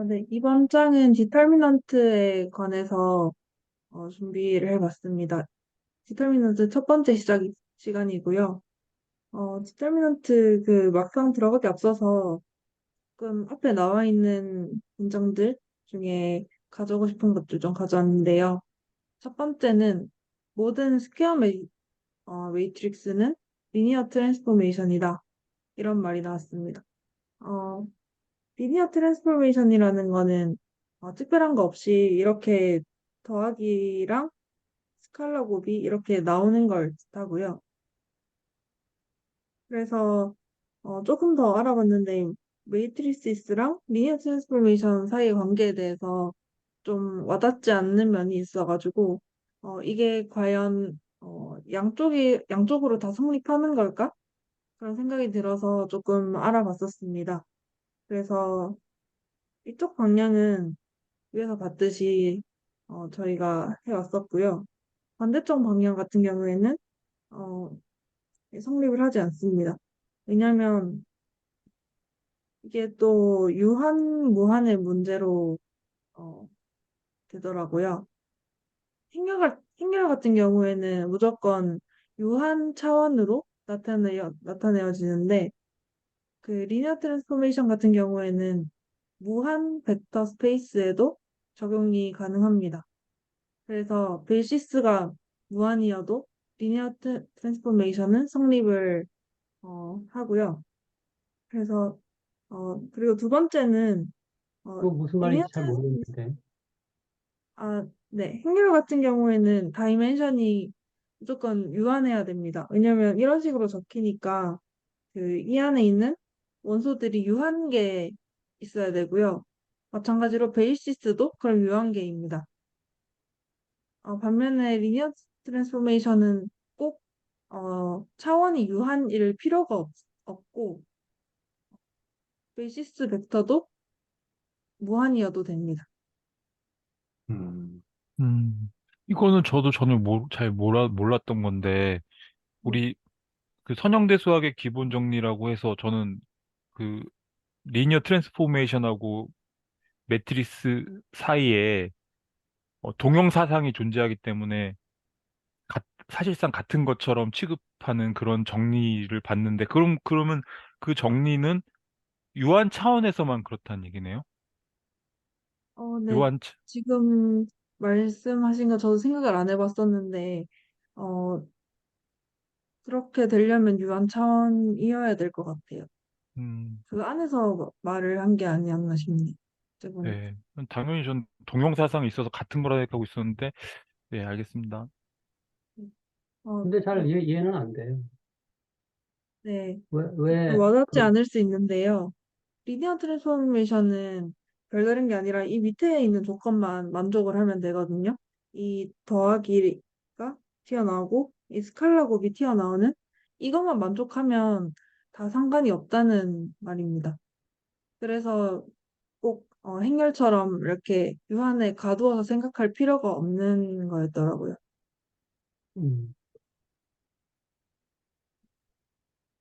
네. 이번 장은 디터미넌트에 관해서 준비를 해봤습니다. 디터미넌트 첫 번째 시간이고요. 디터미넌트 그 막상 들어가기 앞서서 조금 앞에 나와 있는 문장들 중에 가져오고 싶은 것들 좀 가져왔는데요. 첫 번째는 모든 매트릭스는 리니어 트랜스포메이션이다. 이런 말이 나왔습니다. 어, 리니어 트랜스포메이션이라는 거는 특별한 거 없이 이렇게 더하기랑 스칼라 곱이 이렇게 나오는 걸 뜻하고요. 그래서 조금 더 알아봤는데 메이트리시스랑 리니어 트랜스포메이션 사이의 관계에 대해서 좀 와닿지 않는 면이 있어가지고 이게 과연 양쪽으로 다 성립하는 걸까? 그런 생각이 들어서 조금 알아봤었습니다. 그래서 이쪽 방향은 위에서 봤듯이 저희가 해왔었고요. 반대쪽 방향 같은 경우에는 어, 성립을 하지 않습니다. 왜냐하면 이게 또 유한, 무한의 문제로 어, 되더라고요. 행렬 같은 경우에는 무조건 유한 차원으로 나타내어지는데 그 리니어 트랜스포메이션 같은 경우에는 무한 벡터 스페이스에도 적용이 가능합니다. 그래서 베이시스가 무한이어도 리니어 트랜스포메이션은 성립을 하고요. 그래서 그리고 두 번째는 어, 그거 무슨 리니어 말인지 잘 모르겠는데. 네, 행렬 같은 경우에는 다이멘션이 무조건 유한해야 됩니다. 왜냐면 이런 식으로 적히니까 그 이 안에 있는 원소들이 유한계 있어야 되고요. 마찬가지로 베이시스도 그럼 유한계입니다. 반면에 리니어 트랜스포메이션은 꼭 차원이 유한일 필요가 없고 베이시스 벡터도 무한이어도 됩니다. 음, 이거는 저도 전혀 잘 몰랐던 건데, 네. 우리 그 선형대 수학의 기본 정리라고 해서 저는 그 리니어 트랜스포메이션하고 매트리스 사이에 동형사상이 존재하기 때문에 사실상 같은 것처럼 취급하는 그런 정리를 봤는데, 그러면 그 정리는 유한 차원에서만 그렇다는 얘기네요? 네. 유한, 지금 말씀하신 거 저도 생각을 안 해봤었는데, 어, 그렇게 되려면 유한 차원이어야 될 것 같아요. 음, 그 안에서 말을 한 게 아니었나 싶네요. 어째 보니까. 네. 당연히 전 동형사상이 있어서 같은 거라 생각하고 있었는데, 네, 알겠습니다. 어, 근데 잘 이해는 안 돼요. 네. 조금 왜, 와닿지 그, 않을 수 있는데요. 리니어 트랜스포메이션은 별다른 게 아니라 이 밑에 있는 조건만 만족을 하면 되거든요. 이 더하기가 튀어나오고 이 스칼라 곱이 튀어나오는 이것만 만족하면 다 상관이 없다는 말입니다. 그래서 꼭 행렬처럼 이렇게 유한에 가두어서 생각할 필요가 없는 거였더라고요. 음,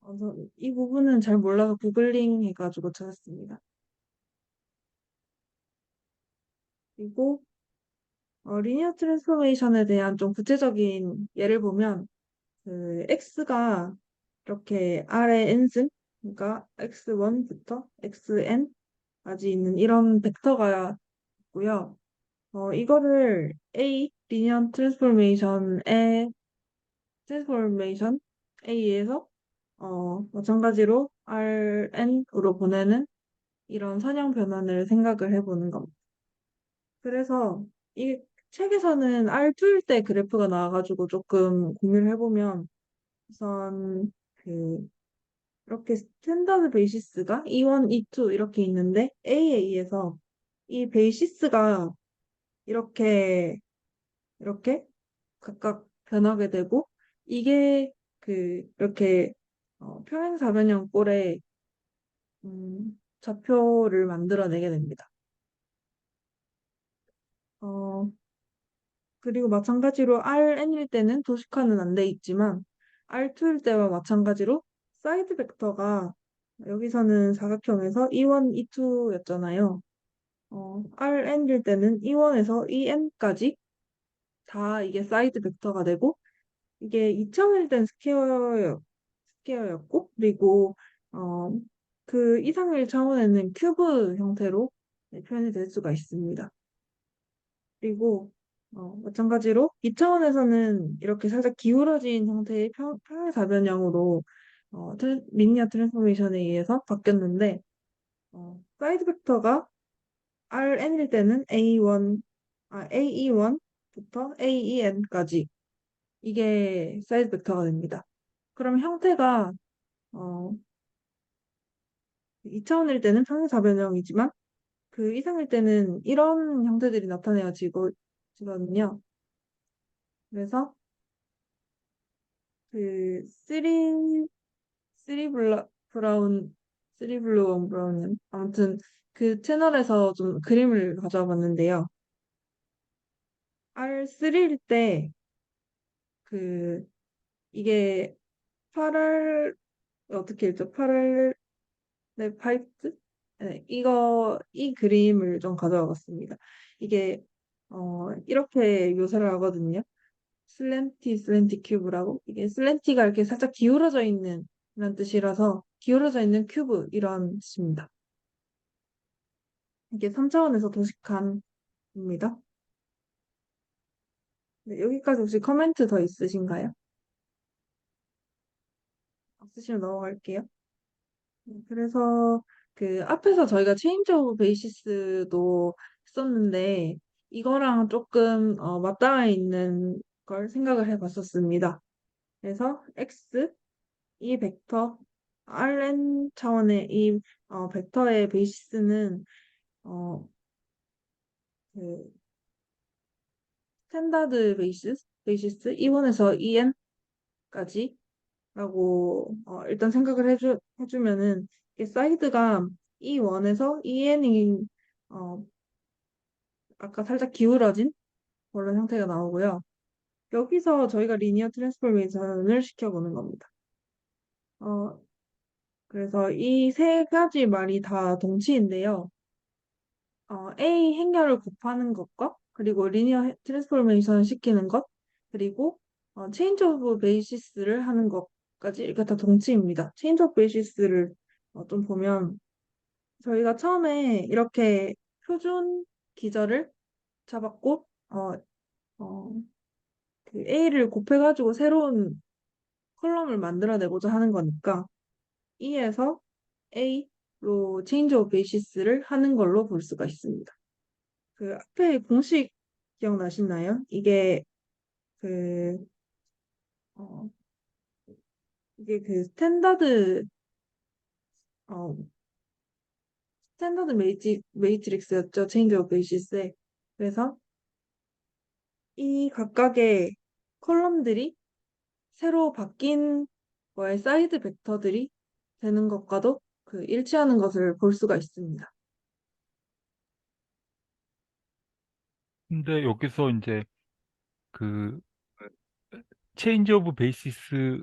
그래서 이 부분은 잘 몰라서 구글링 해가지고 찾았습니다. 그리고 리니어 트랜스포메이션에 대한 좀 구체적인 예를 보면 그 x가 이렇게 아래 n승 그러니까 x1부터 xn까지 있는 이런 벡터가 있고요. 이거를 A 리니어 트랜스포메이션 A에서 마찬가지로 Rn으로 보내는 이런 선형 변환을 생각을 해보는 겁니다. 그래서 이 책에서는 R2일 때 그래프가 나와가지고 조금 공유를 해보면 우선 그 이렇게 스탠다드 베이시스가 E1, E2 이렇게 있는데 A에 의해서 이 베이시스가 이렇게 이렇게 각각 변하게 되고 이게 이렇게 평행사변형 꼴의 좌표를 만들어내게 됩니다. 어, 그리고 마찬가지로 Rn일 때는 도식화는 안 돼 있지만 R2일 때와 마찬가지로 사이드 벡터가 여기서는 사각형에서 E1, E2였잖아요. Rn일 때는 E1에서 En까지 다 이게 사이드 벡터가 되고, 이게 2차원일 땐 스퀘어였고, 그리고 어, 그 이상일 차원에는 큐브 형태로 네, 표현이 될 수가 있습니다. 그리고 마찬가지로 2차원에서는 이렇게 살짝 기울어진 형태의 평행사변형으로 리니어 트랜스포메이션에 의해서 바뀌었는데, 사이드 벡터가 Rn일 때는 AE1부터 AEn까지 이게 사이드 벡터가 됩니다. 그럼 형태가 어, 2차원일 때는 평행사변형이지만 그 이상일 때는 이런 형태들이 나타내지거든요. 그래서 그 브라운, 쓰리 블루 원 브라운은 아무튼 그 채널에서 좀 그림을 가져와 봤는데요. R3일 때 그 이게 파랄 어떻게 읽죠? 파랄 네, 파이프? 네, 이 그림을 좀 가져와 봤습니다. 이게, 이렇게 묘사를 하거든요. 슬렌티 큐브라고. 이게 슬렌티가 이렇게 살짝 기울어져 있는 이런 뜻이라서, 기울어져 있는 큐브, 이런 뜻입니다. 이게 3차원에서 도식한입니다. 네, 여기까지 혹시 코멘트 더 있으신가요? 없으시면 넘어갈게요. 그래서 그 앞에서 저희가 체인지 오브 베이시스도 했었는데 이거랑 조금 맞닿아 있는 걸 생각을 해봤었습니다. 그래서 x 이 벡터 Rn 차원의 이 벡터의 베이시스는 어, 그 스탠다드 베이시스 E1에서 En까지 라고 일단 생각을 해주면은 이게 사이드가 E1에서 EN이 어, 아까 살짝 기울어진 그런 형태가 나오고요. 여기서 저희가 리니어 트랜스포메이션을 시켜보는 겁니다. 어, 그래서 이 세 가지 말이 다 동치인데요. A 행렬을 곱하는 것과 그리고 리니어 트랜스포메이션을 시키는 것 그리고 체인지 오브 베이시스를 하는 것까지 이게 다 동치입니다. 체인지 오브 베이시스를 좀 보면 저희가 처음에 이렇게 표준 기저를 잡았고 어, 그 A를 곱해가지고 새로운 컬럼을 만들어내고자 하는 거니까 E에서 A로 체인지 오브 베이시스를 하는 걸로 볼 수가 있습니다. 그 앞에 공식 기억나시나요? 그, 어, 이게 그 어, 스탠다드 메이트릭스였죠. 체인지 오브 베이시스에. 그래서 이 각각의 컬럼들이 새로 바뀐 거의 사이드 벡터들이 되는 것과도 그 일치하는 것을 볼 수가 있습니다. 근데 여기서 이제 그 체인지 오브 베이시스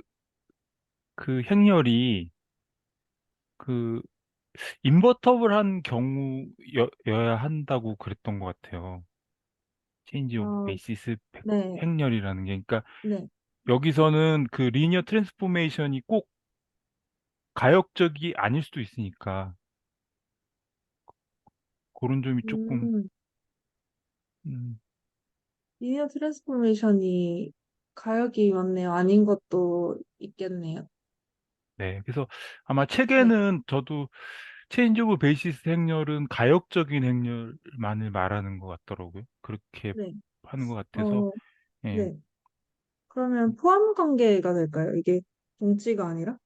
그 행렬이 그 인버터블한 경우여야 한다고 그랬던 것 같아요. 체인지 오브 어, 베이시스 네, 행렬이라는 게. 그러니까 네. 여기서는 그 리니어 트랜스포메이션이 꼭 가역적이 아닐 수도 있으니까 그런 점이 조금 음, 음, 리니어 트랜스포메이션이 가역이 맞네요. 아닌 것도 있겠네요. 네. 그래서 아마 네, 책에는 저도 체인지 오브 베이시스 행렬은 가역적인 행렬만을 말하는 것 같더라고요. 그렇게 네. 하는 것 같아서 어, 예. 네. 그러면 포함 관계가 될까요? 이게 동치가 아니라?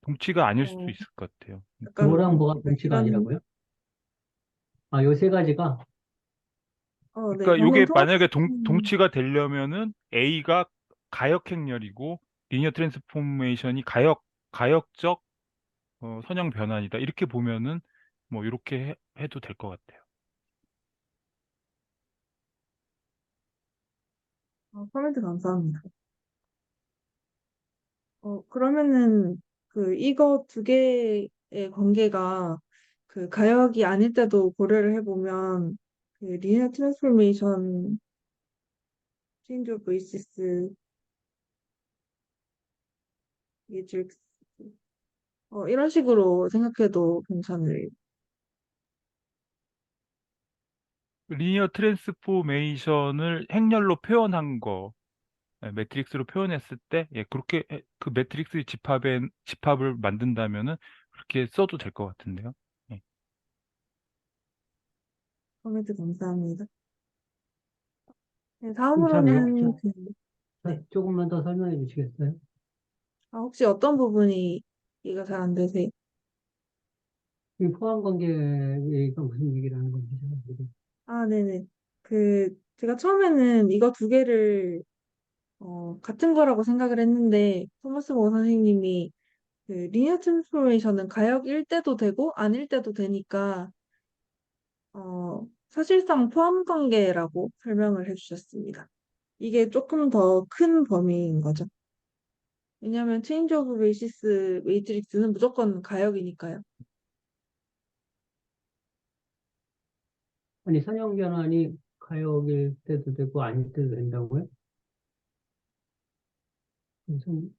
동치가 아닐 수도 어, 있을 것 같아요. 뭐랑 뭐가 약간 동치가 이런, 아니라고요? 아, 요 세 가지가, 네, 그러니까 방금 이게 만약에 통합, 동치가 되려면은 A가 가역 행렬이고 리니어 트랜스포메이션이 가역적 선형 변환이다. 이렇게 보면은 뭐 이렇게 해도 될 것 같아요. 코멘트 감사합니다. 그러면은, 이거 두 개의 관계가 그 가역이 아닐 때도 고려를 해보면 그 리니어 트랜스포메이션, 체인지 오브 베이시스, 매트릭스 이런 식으로 생각해도 괜찮을. 리니어 트랜스포메이션을 행렬로 표현한 거, 매트릭스로 표현했을 때, 예, 그렇게 그 매트릭스 집합을 만든다면은 그렇게 써도 될 것 같은데요. 예. 코멘트 감사합니다. 네, 그럼 잘 다음으로는 네. 조금만 더 설명해 주시겠어요? 혹시 어떤 부분이 이해가 잘 안 되세요? 이 포함 관계가 무슨 얘기를 하는 건지 잘 모르겠어요. 아, 네네. 제가 처음에는 이거 두 개를 같은 거라고 생각을 했는데, 토마스 모 선생님이 그 리니어 트랜스포메이션은 가역일 때도 되고 아닐 때도 되니까 사실상 포함 관계라고 설명을 해주셨습니다. 이게 조금 더 큰 범위인 거죠. 왜냐하면 체인지 오브 베이시스 매트릭스는 무조건 가역이니까요. 아니, 선형 변환이 가역일 때도 되고 아닐 때도 된다고요? 무슨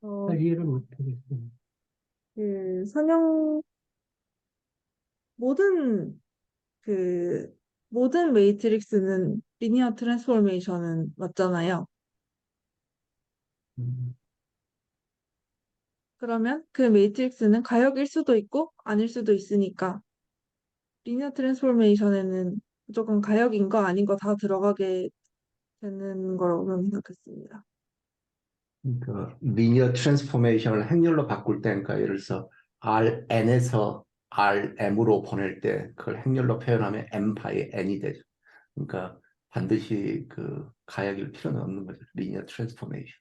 어, 잘 이해를 못 하겠어요. 그 선형 모든 그 모든 매트릭스는 리니어 트랜스포메이션은 맞잖아요. 음, 그러면 그 매트릭스는 가역일 수도 있고 아닐 수도 있으니까 리니어 트랜스포메이션에는 무조건 가역인 거 아닌 거 다 들어가게 되는 거라고 저는 생각했습니다. 그 리니어 트랜스포메이션을 행렬로 바꿀 때, 그러니까 예를 들어서 Rn에서 Rm으로 보낼 때 그걸 행렬로 표현하면 m by n이 되죠. 그러니까 반드시 그 가역일 필요는 없는 거죠. 리니어 트랜스포메이션.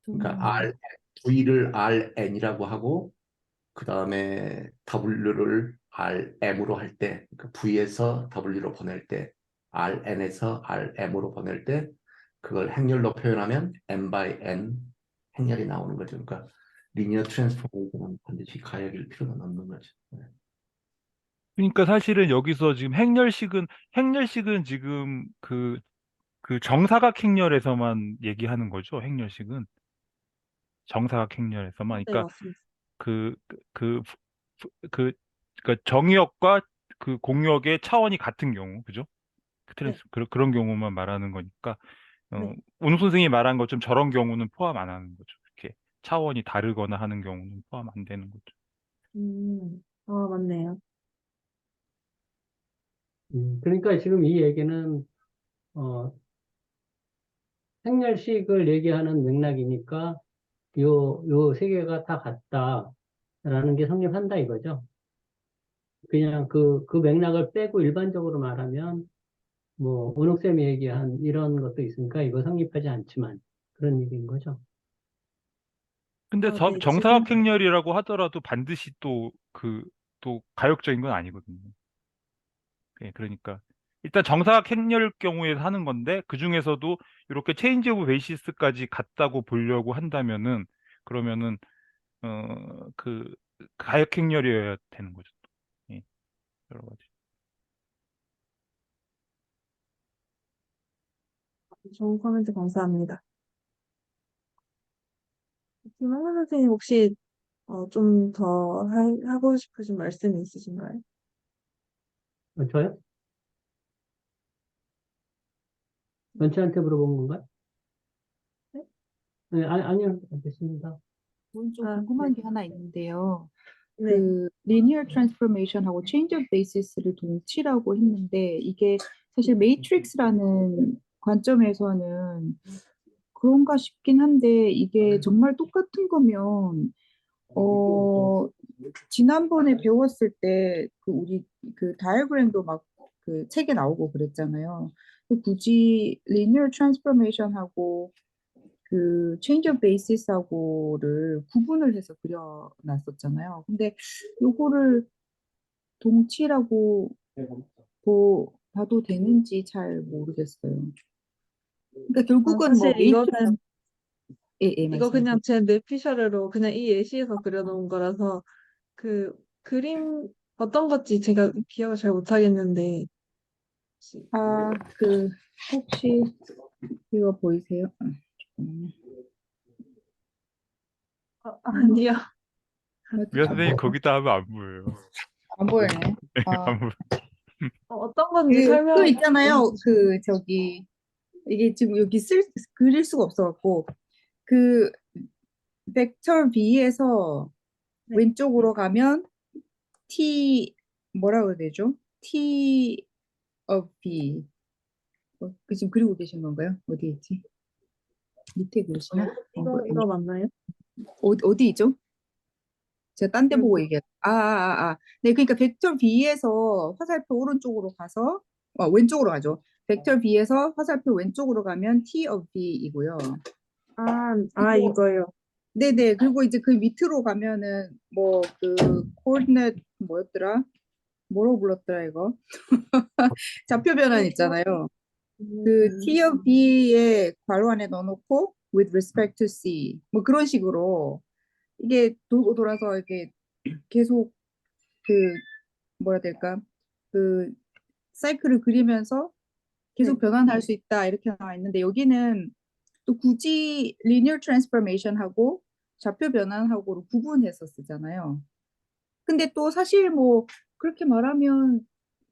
그러니까 V를 Rn이라고 하고 그 다음에 W를 Rm으로 할 때, 그 V에서 W로 보낼 때, Rn에서 Rm으로 보낼 때, 그걸 행렬로 표현하면 m by n 행렬이 나오는 거죠. 그러니까 리니어 트랜스포메이션은 반드시 가역일 필요는 없는 거죠. 네. 그러니까 사실은 여기서 지금 행렬식은 지금 그 정사각 행렬에서만 얘기하는 거죠. 행렬식은 정사각 행렬에서만. 네, 그러니까 맞습니다. 그, 그, 그, 그러니까 정의역과 그 공역의 차원이 같은 경우, 그죠? 네, 그런 경우만 말하는 거니까, 네. 오늘 선생님이 말한 것처럼 저런 경우는 포함 안 하는 거죠. 이렇게 차원이 다르거나 하는 경우는 포함 안 되는 거죠. 맞네요. 그러니까 지금 이 얘기는, 어, 행렬식을 얘기하는 맥락이니까 요 세 개가 다 같다라는 게 성립한다 이거죠. 그냥 그 맥락을 빼고 일반적으로 말하면, 뭐, 원옥쌤이 얘기한 이런 것도 있으니까 이거 성립하지 않지만 그런 얘기인 거죠. 근데 네, 지금, 정사각 행렬이라고 하더라도 반드시 또 가역적인 건 아니거든요. 예, 그러니까 일단 정사각 행렬 경우에 하는 건데 그 중에서도 이렇게 체인지 오브 베이시스까지 갔다고 보려고 한다면은 그러면은 그 가역 행렬이어야 되는 거죠. 예, 여러 가지. 좋은 코멘트 감사합니다. 김학만 선생님 혹시 좀 더 하고 싶으신 말씀이 있으신가요? 저요? 전체한테 물어본 건가요? 네? 네, 아니요, 됐습니다. 저는 좀 네. 궁금한 게 하나 있는데요. 네. 그 linear transformation하고 change of basis를 동치라고 했는데 이게 사실 매트릭스라는 관점에서는 그런가 싶긴 한데 이게 정말 똑같은 거면 어 지난번에 배웠을 때 그 우리 그 다이어그램도 막 그 책에 나오고 그랬잖아요. 굳이 linear transformation하고 그 change of basis하고를 구분을 해서 그려놨었잖아요. 근데 요거를 동치라고 봐도 되는지 잘 모르겠어요. 그러니까 결국은 뭐 사실 이거는 예, 예, 이거 그냥 말씀하세요. 제 뇌피셜로 그냥 이 예시에서 그려놓은 거라서 그 그림 어떤 건지 제가 기억을 잘 못하겠는데 아, 혹시 이거 보이세요? 잠깐만요. 아니요. 미아 어디 선생님 거기다 하면 안 보여요. 안 보이네. 아, 안 보여. 어떤 건지 또 설명 있잖아요. 이게 지금 여기 그릴 수가 없어갖고, 그, 벡터 B에서 네. 왼쪽으로 가면 뭐라고 해야 되죠? T of B. 지금 그리고 계신 건가요? 어디 있지? 밑에 그러시나? 이거 맞나요? 어디 있죠? 제가 딴 데 보고 여기요. 얘기했. 네, 그러니까 벡터 B에서 화살표 오른쪽으로 가서 왼쪽으로 가죠. 벡터 B에서 화살표 왼쪽으로 가면 T of B이고요. 이거요. 네네. 그리고 이제 그 밑으로 가면은 코디네이트 뭐였더라? 뭐라고 불렀더라 이거? 좌표 변환 있잖아요. 그 T of B의 괄호 안에 넣어놓고 with respect to C 뭐 그런 식으로 이게 돌고 돌아서 이렇게 계속 그 뭐라 해야 될까? 그 사이클을 그리면서 계속 네. 변환할 수 있다 이렇게 나와 있는데 여기는 또 굳이 linear transformation하고 좌표 변환하고를 구분해서 쓰잖아요. 근데 또 사실 뭐 그렇게 말하면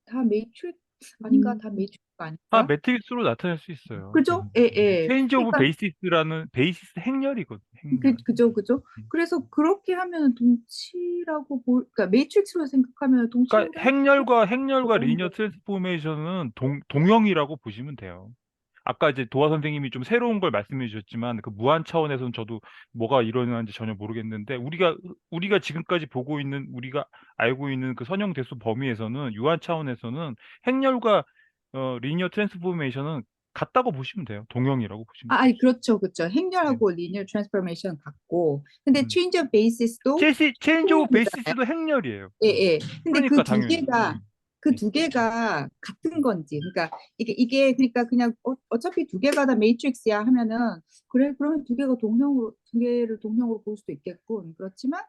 다 매트릭스 아닌가? 다 매트릭스 다 아닌가? 매트릭스로 나타낼 수 있어요. 그죠? 예, 예. 체인지 오브 그러니까 베이시스라는 베이시스 행렬이거든요. 행렬. 그죠? 그래서 그렇게 하면 동치라고 그러니까 매트릭스로 생각하면 동치라고 그러니까 할 행렬과 리니어 수 트랜스포메이션은 동형이라고 보시면 돼요. 아까 이제 도화 선생님이 좀 새로운 걸 말씀해 주셨지만 그 무한 차원에서는 저도 뭐가 일어나는지 전혀 모르겠는데 우리가 지금까지 보고 있는 우리가 알고 있는 그 선형 대수 범위에서는 유한 차원에서는 행렬과 리니어 트랜스포메이션은 같다고 보시면 돼요. 동형이라고 보시면 돼요. 아니 그렇죠. 네. 행렬하고 리니어 트랜스포메이션 같고 근데 음. 체인지 오브 베이시스도 체인지 오브 행렬이잖아요. 베이시스도 행렬이에요. 예, 예. 근데 그러니까 당연히. 그 네. 두 개가 같은 건지, 그러니까 이게 그러니까 그냥 어차피 두 개가 다 매트릭스야 하면은 그래 그러면 두 개를 동형으로 볼 수도 있겠군. 그렇지만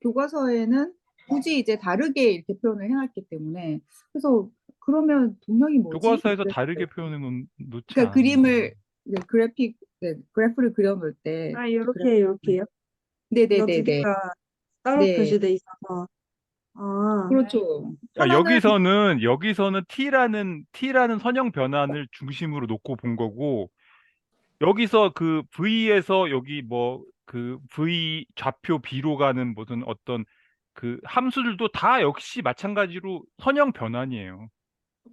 교과서에는 굳이 이제 다르게 이렇게 표현을 해놨기 때문에 그래서 그러면 동형이 뭐지? 교과서에서 다르게 표현해 놓지 그러니까 않았는데. 그림을 그래프를 그려놓을 때 요렇게요. 이거 두 네네네네 개가 따로 네 표시돼 있어서. 아, 그렇죠. 아, 하나는 여기서는 T라는 선형 변환을 중심으로 놓고 본 거고, 여기서 그 V에서 여기 뭐, 그 V 좌표 B로 가는 무슨 어떤 그 함수들도 다 역시 마찬가지로 선형 변환이에요.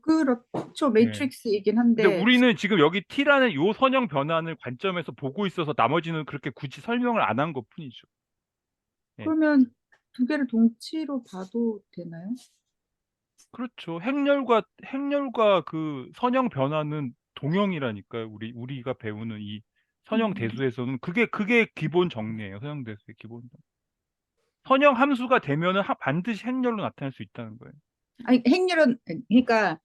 그렇죠. 예. 매트릭스이긴 근데 한데 우리는 지금 여기 T라는 요 선형 변환을 관점에서 보고 있어서 나머지는 그렇게 굳이 설명을 안 한 것뿐이죠. 예. 그러면 두 개를 동치로 봐도 되나요? 그렇죠. 행렬과 그 선형 변화는 동형이라니까요. 우리가 배우는 이 선형 음. 대수에서는 그게 기본 정리예요. 선형 대수의 기본. 선형 함수가 되면은 반드시 행렬로 나타날 수 있다는 거예요. 아니 행렬은 그러니까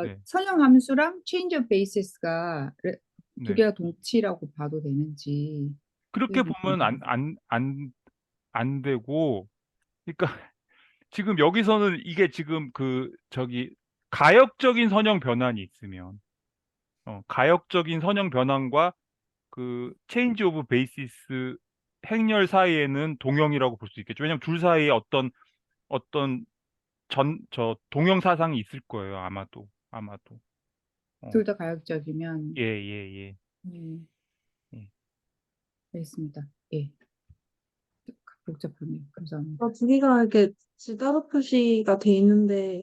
네. 선형 함수랑 change of basis가 두 네. 개가 동치라고 봐도 되는지 그게 그렇게 보면 궁금해요. 안 되고, 그러니까 지금 여기서는 이게 지금 가역적인 선형 변환이 있으면, 가역적인 선형 변환과 그 체인지 오브 베이시스 행렬 사이에는 동형이라고 볼 수 있겠죠. 왜냐면 둘 사이에 어떤 동형 사상이 있을 거예요. 아마도. 둘 다 가역적이면 예, 예, 예. 음, 예. 알겠습니다. 예, 복잡하네요. 감사합니다. 두 개가 이렇게 따로 표시가 돼 있는데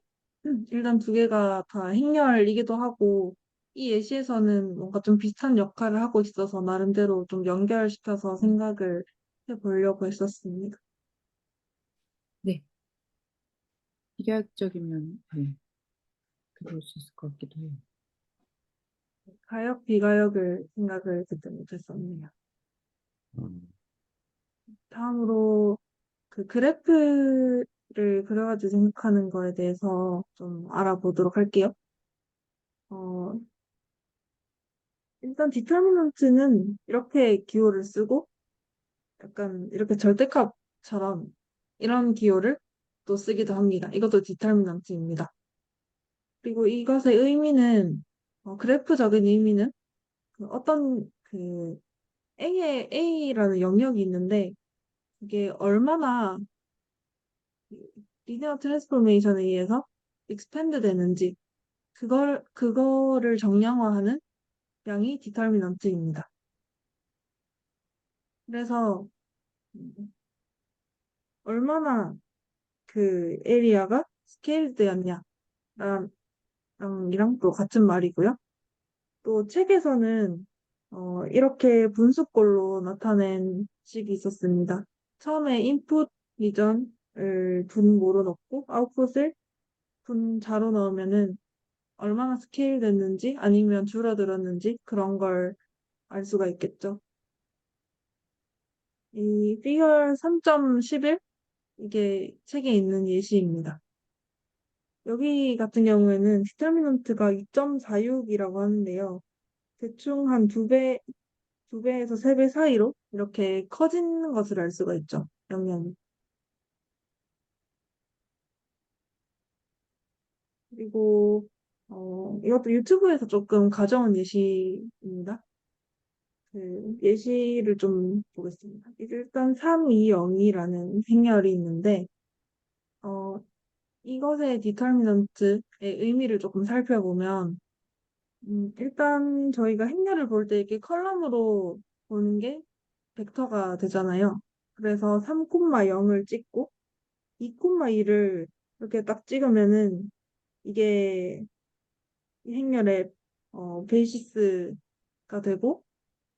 일단 두 개가 다 행렬이기도 하고 이 예시에서는 뭔가 좀 비슷한 역할을 하고 있어서 나름대로 좀 연결시켜서 생각을 해보려고 했었습니다. 네, 비가역적이면 네, 그럴 수 있을 것 같기도 해요. 가역, 비가역을 생각을 그때 못했었네요. 음. 다음으로 그 그래프를 그려가지고 생각하는 거에 대해서 좀 알아보도록 할게요. 어, 일단 디터미넌트는 이렇게 기호를 쓰고 약간 이렇게 절대값처럼 이런 기호를 또 쓰기도 합니다. 이것도 디터미넌트입니다. 그리고 이것의 의미는 그래프적인 의미는 어떤 A라는 영역이 있는데 이게 얼마나 리니어 트랜스포메이션에 의해서 익스펜드 되는지 그거를 정량화하는 양이 디터미넌트입니다. 그래서 음, 얼마나 그 에리아가 스케일드였냐 이랑 또 같은 말이고요. 또 책에서는 이렇게 분수꼴로 나타낸 식이 있었습니다. 처음에 인풋 리전을 분모로 넣고 아웃풋을 분자로 넣으면은 얼마나 스케일 됐는지 아니면 줄어들었는지 그런 걸 알 수가 있겠죠. 이 피겨 3.11 이게 책에 있는 예시입니다. 여기 같은 경우에는 디터미넌트가 2.46이라고 하는데요. 대충 한 두 배에서 세 배 사이로 이렇게 커지는 것을 알 수가 있죠. 영향이. 그리고 이것도 유튜브에서 조금 가져온 예시입니다. 그 예시를 좀 보겠습니다. 일단 320이라는 행렬이 있는데 어, 이것의 디터미넌트의 의미를 조금 살펴보면 일단 저희가 행렬을 볼 때 이렇게 컬럼으로 보는 게 벡터가 되잖아요. 그래서 3,0을 찍고 2,2를 이렇게 딱 찍으면은 이게 이 행렬의 베이시스가 되고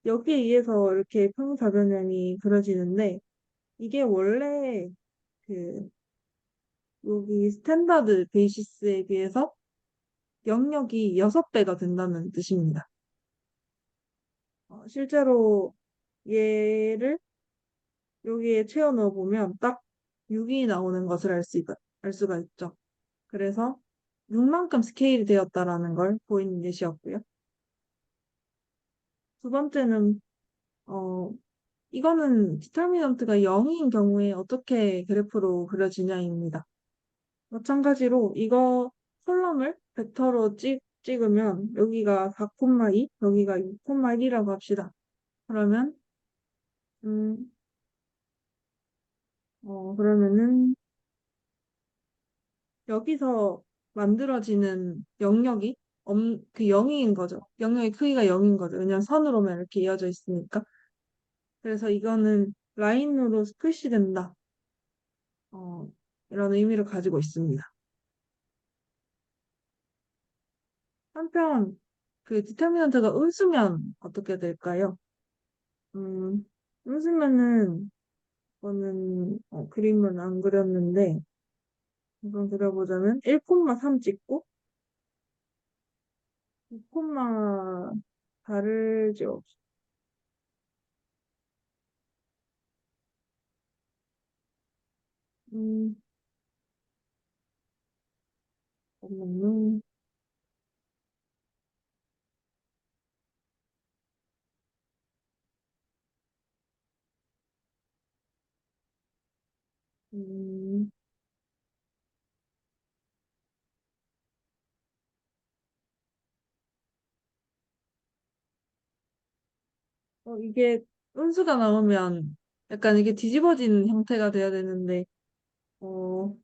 여기에 의해서 이렇게 평사변형이 그려지는데 이게 원래 그 여기 스탠다드 베이시스에 비해서 영역이 6배가 된다는 뜻입니다. 실제로 얘를 여기에 채워 넣어보면 딱 6이 나오는 것을 알 수가 있죠. 그래서 6만큼 스케일이 되었다라는 걸 보이는 예시였고요. 두 번째는, 어, 이거는 디터미넌트가 0인 경우에 어떻게 그래프로 그려지냐입니다. 마찬가지로 이거 컬럼을 벡터로 찍으면 여기가 4,2, 여기가 6,1이라고 합시다. 그러면, 음, 그러면은 여기서 만들어지는 영역이 그 0인 거죠. 영역의 크기가 0인 거죠. 왜냐면 선으로만 이렇게 이어져 있으니까. 그래서 이거는 라인으로 표시된다. 어, 이런 의미를 가지고 있습니다. 한편 그 디터미넌트가 음수면 어떻게 될까요? 음, 음수면은 저는 그림은 안 그렸는데 이건 그려보자면 1,3 찍고 2, 다르죠. 음, 잠깐만요. 음, 이게 음수가 나오면 약간 이게 뒤집어진 형태가 돼야 되는데, 어,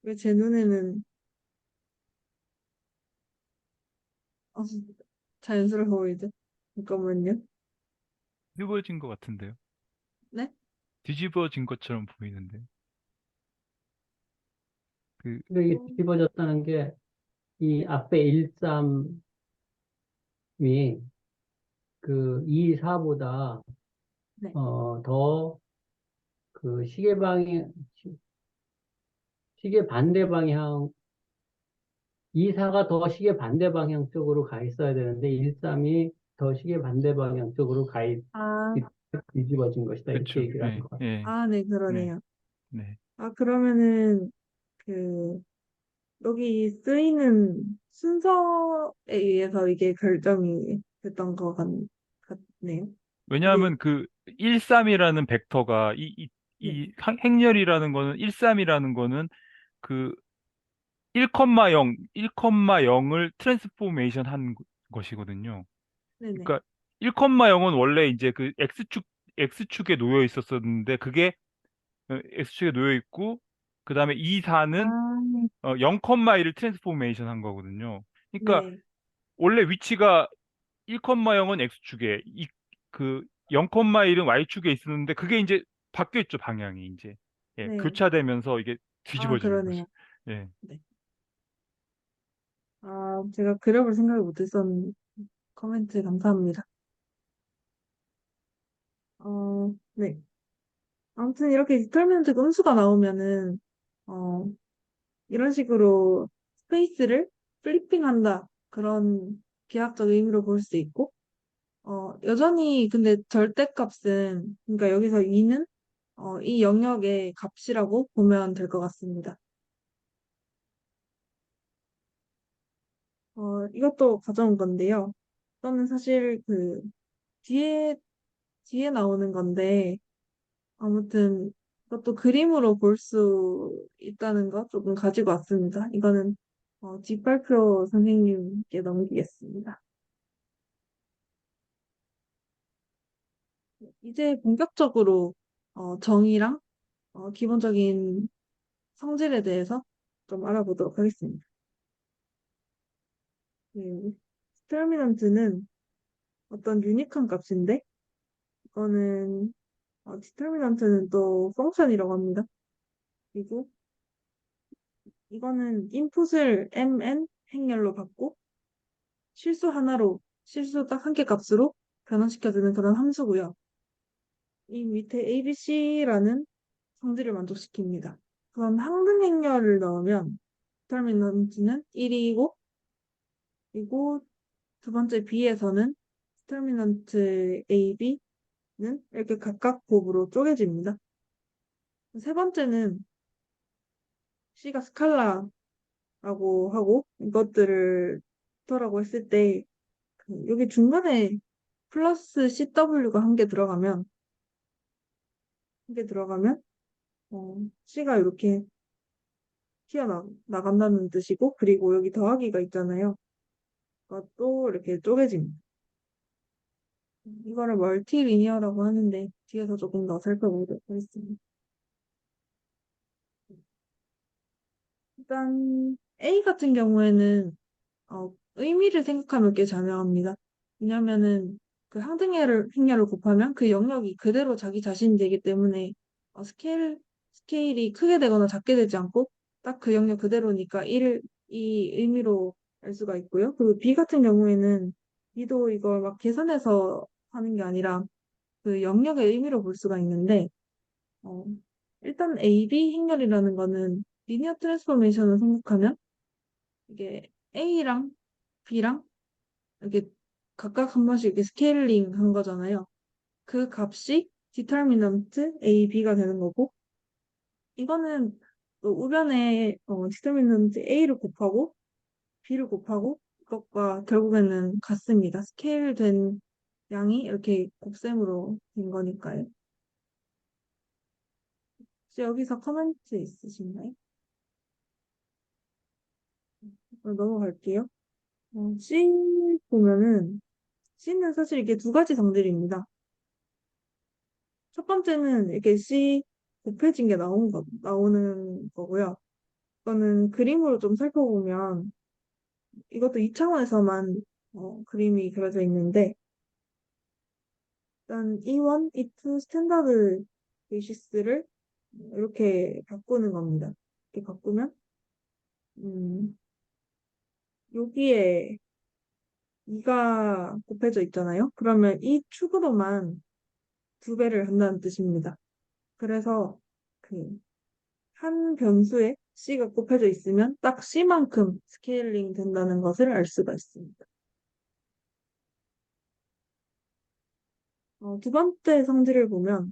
왜 제 눈에는 어, 자연스러워 보이죠? 잠깐만요. 뒤집어진 것 같은데요. 네? 뒤집어진 것처럼 보이는데. 그, 근데 이게 음, 뒤집어졌다는 게 이 앞에 13이 그 2, 4보다 네. 더 그 시계 반대 방향 2, 4가 더 시계 반대 방향 쪽으로 가 있어야 되는데 1, 3이 더 시계 반대 방향 쪽으로 아, 뒤집어진 것이다 이렇게 그렇죠. 얘기를 하는 예, 것 같아요. 예, 네, 네, 그러네요. 네. 그러면은, 그, 여기 쓰이는 순서에 의해서 이게 결정이 됐던 것 같네요. 이게, 왜냐하면 그 13이라는 벡터가 네, 행렬이라는 거는 13이라는 거는 그 1,0, 1,0을 트랜스포메이션 한 것이거든요. 네네. 그러니까 1,0은 원래 이제 그 X축에 놓여 있었었는데 그게 X축에 놓여 있고 그다음에 2, 4는 아, 0,1을 트랜스포메이션 한 거거든요. 그러니까 네, 원래 위치가 1,0은 X축에 그 0,1은 Y축에 있었는데 그게 이제 바뀌었죠, 방향이 이제. 예, 네. 교차되면서 이게 아, 뒤집어지는 거죠. 그러네요. 예. 네. 아, 제가 그래볼 생각을 못했었는데, 코멘트 감사합니다. 네. 아무튼 이렇게 디터미넌트 음수가 나오면은, 어, 이런 식으로 스페이스를 플리핑한다. 그런 비약적 의미로 볼 수 있고, 여전히 근데 절대값은, 그러니까 여기서 2는 이 영역의 값이라고 보면 될 것 같습니다. 이것도 가져온 건데요. 이거는 사실 그 뒤에 나오는 건데, 아무튼 이것도 그림으로 볼 수 있다는 거 조금 가지고 왔습니다. 이거는 뒷발표 선생님께 넘기겠습니다. 이제 본격적으로 정의랑 기본적인 성질에 대해서 좀 알아보도록 하겠습니다. 디터미넌트는 어떤 유니크한 값인데 이거는 디터미넌트는 또 펑션이라고 합니다. 그리고 이거는 인풋을 mn 행렬로 받고 실수 딱 한 개 값으로 변환시켜주는 그런 함수고요. 이 밑에 ABC라는 성질을 만족시킵니다. 그럼 항등 행렬을 넣으면 디터미넌트는 1이고 그리고 두 번째 B에서는 디터미넌트 A, B는 이렇게 각각 곱으로 쪼개집니다. 세 번째는 C가 스칼라라고 하고 이것들을 더라고 했을 때 여기 중간에 플러스 CW가 한 개 들어가면 C가 이렇게 튀어나간다는 뜻이고 그리고 여기 더하기가 있잖아요. 그것도 이렇게 쪼개집니다. 이거를 멀티리니어라고 하는데 뒤에서 조금 더 살펴보도록 하겠습니다. 일단 A 같은 경우에는 의미를 생각하면 꽤 자명합니다. 왜냐면은 그 행렬을 곱하면 그 영역이 그대로 자기 자신이 되기 때문에 스케일이 크게 되거나 작게 되지 않고 딱 그 영역 그대로니까 이 의미로 알 수가 있고요. 그리고 B 같은 경우에는 B도 이걸 막 계산해서 하는 게 아니라 그 영역의 의미로 볼 수가 있는데 어, 일단 AB 행렬이라는 거는 리니어 트랜스포메이션을 생각하면 이게 A랑 B랑 이렇게 각각 한 번씩 이렇게 스케일링 한 거잖아요. 그 값이 디터미넌트 A, B가 되는 거고 이거는 또 우변에 디터미넌트 A를 곱하고 B를 곱하고 이것과 결국에는 같습니다. 스케일된 양이 이렇게 곱셈으로 된 거니까요. 혹시 여기서 커멘트 있으신가요? 넘어갈게요. C 보면은 C는 사실 이게 두 가지 성질입니다. 첫 번째는 이렇게 C 곱해진 게 나오는 거고요. 이거는 그림으로 좀 살펴보면 이것도 2차원에서만 그림이 그려져 있는데 일단 E1, E2 스탠다드 베이시스를 이렇게 바꾸는 겁니다. 이렇게 바꾸면 음, 여기에 2가 곱해져 있잖아요. 그러면 이 축으로만 두 배를 한다는 뜻입니다. 그래서 그 한 변수에 C가 곱해져 있으면 딱 C만큼 스케일링 된다는 것을 알 수가 있습니다. 두 번째 성질을 보면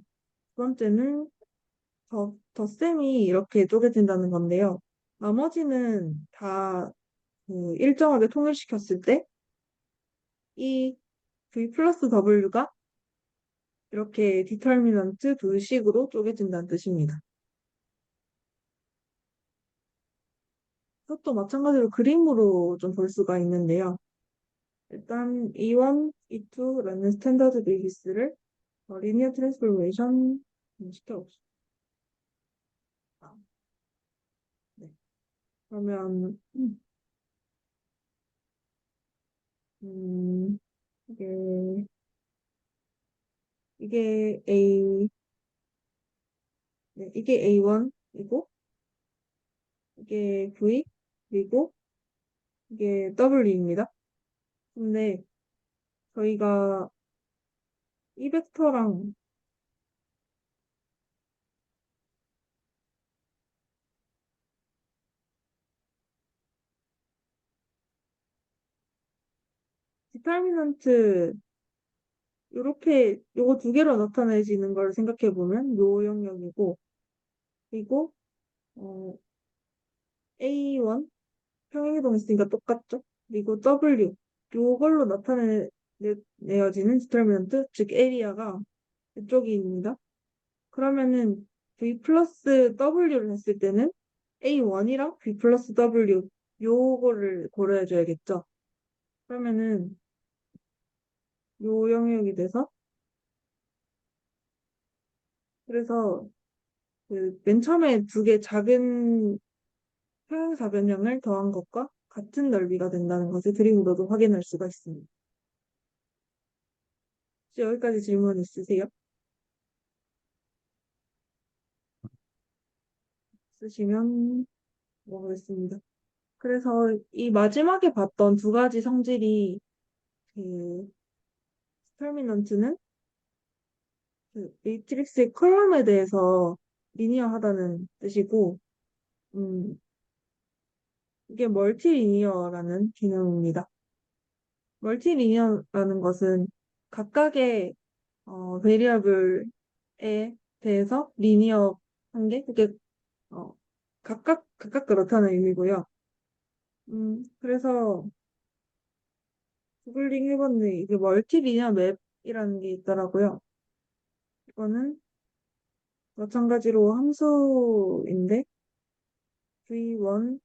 두 번째는 덧셈이 이렇게 쪼개진다는 건데요. 나머지는 다 그 일정하게 통일시켰을 때 이 V 플러스 W가 이렇게 디터미넌트 두 식으로 쪼개진다는 뜻입니다. 이것도 마찬가지로 그림으로 좀 볼 수가 있는데요. 일단 E1, E2라는 스탠다드 베이시스를 리니어 트랜스포메이션 시켜봅시다. 네. 그러면 음, 이게 이게 A 네, 이게 A1이고 이게 V 그리고 이게 W입니다. 근데 저희가 이 벡터랑 디터미넌트 이렇게 요거 두 개로 나타내지는 걸 생각해 보면 요 영역이고 그리고 A1 평행이동 있으니까 똑같죠? 그리고 W 요걸로 나타내어지는 디터미넌트 즉 에리아가 이쪽입니다. 그러면은 V 플러스 W를 했을 때는 A1이랑 V 플러스 W 요거를 고려해줘야겠죠. 그러면은 요 영역이 돼서 그래서 그 맨 처음에 두 개 작은 평행사변형을 더한 것과 같은 넓이가 된다는 것을 그림으로도 확인할 수가 있습니다. 혹시 여기까지 질문 있으세요? 있으시면 먹겠습니다. 그래서 이 마지막에 봤던 두 가지 성질이 그 스터미넌트는 그 매트릭스의 컬럼에 대해서 리니어하다는 뜻이고, 음, 이게 멀티리니어라는 개념입니다. 멀티리니어라는 것은 각각의 베리어블에 대해서 리니어한 게 그게 각각 그렇다는 의미고요. 그래서 구글링 해봤는데 이게 멀티리니어 맵이라는 게 있더라고요. 이거는 마찬가지로 함수인데 v1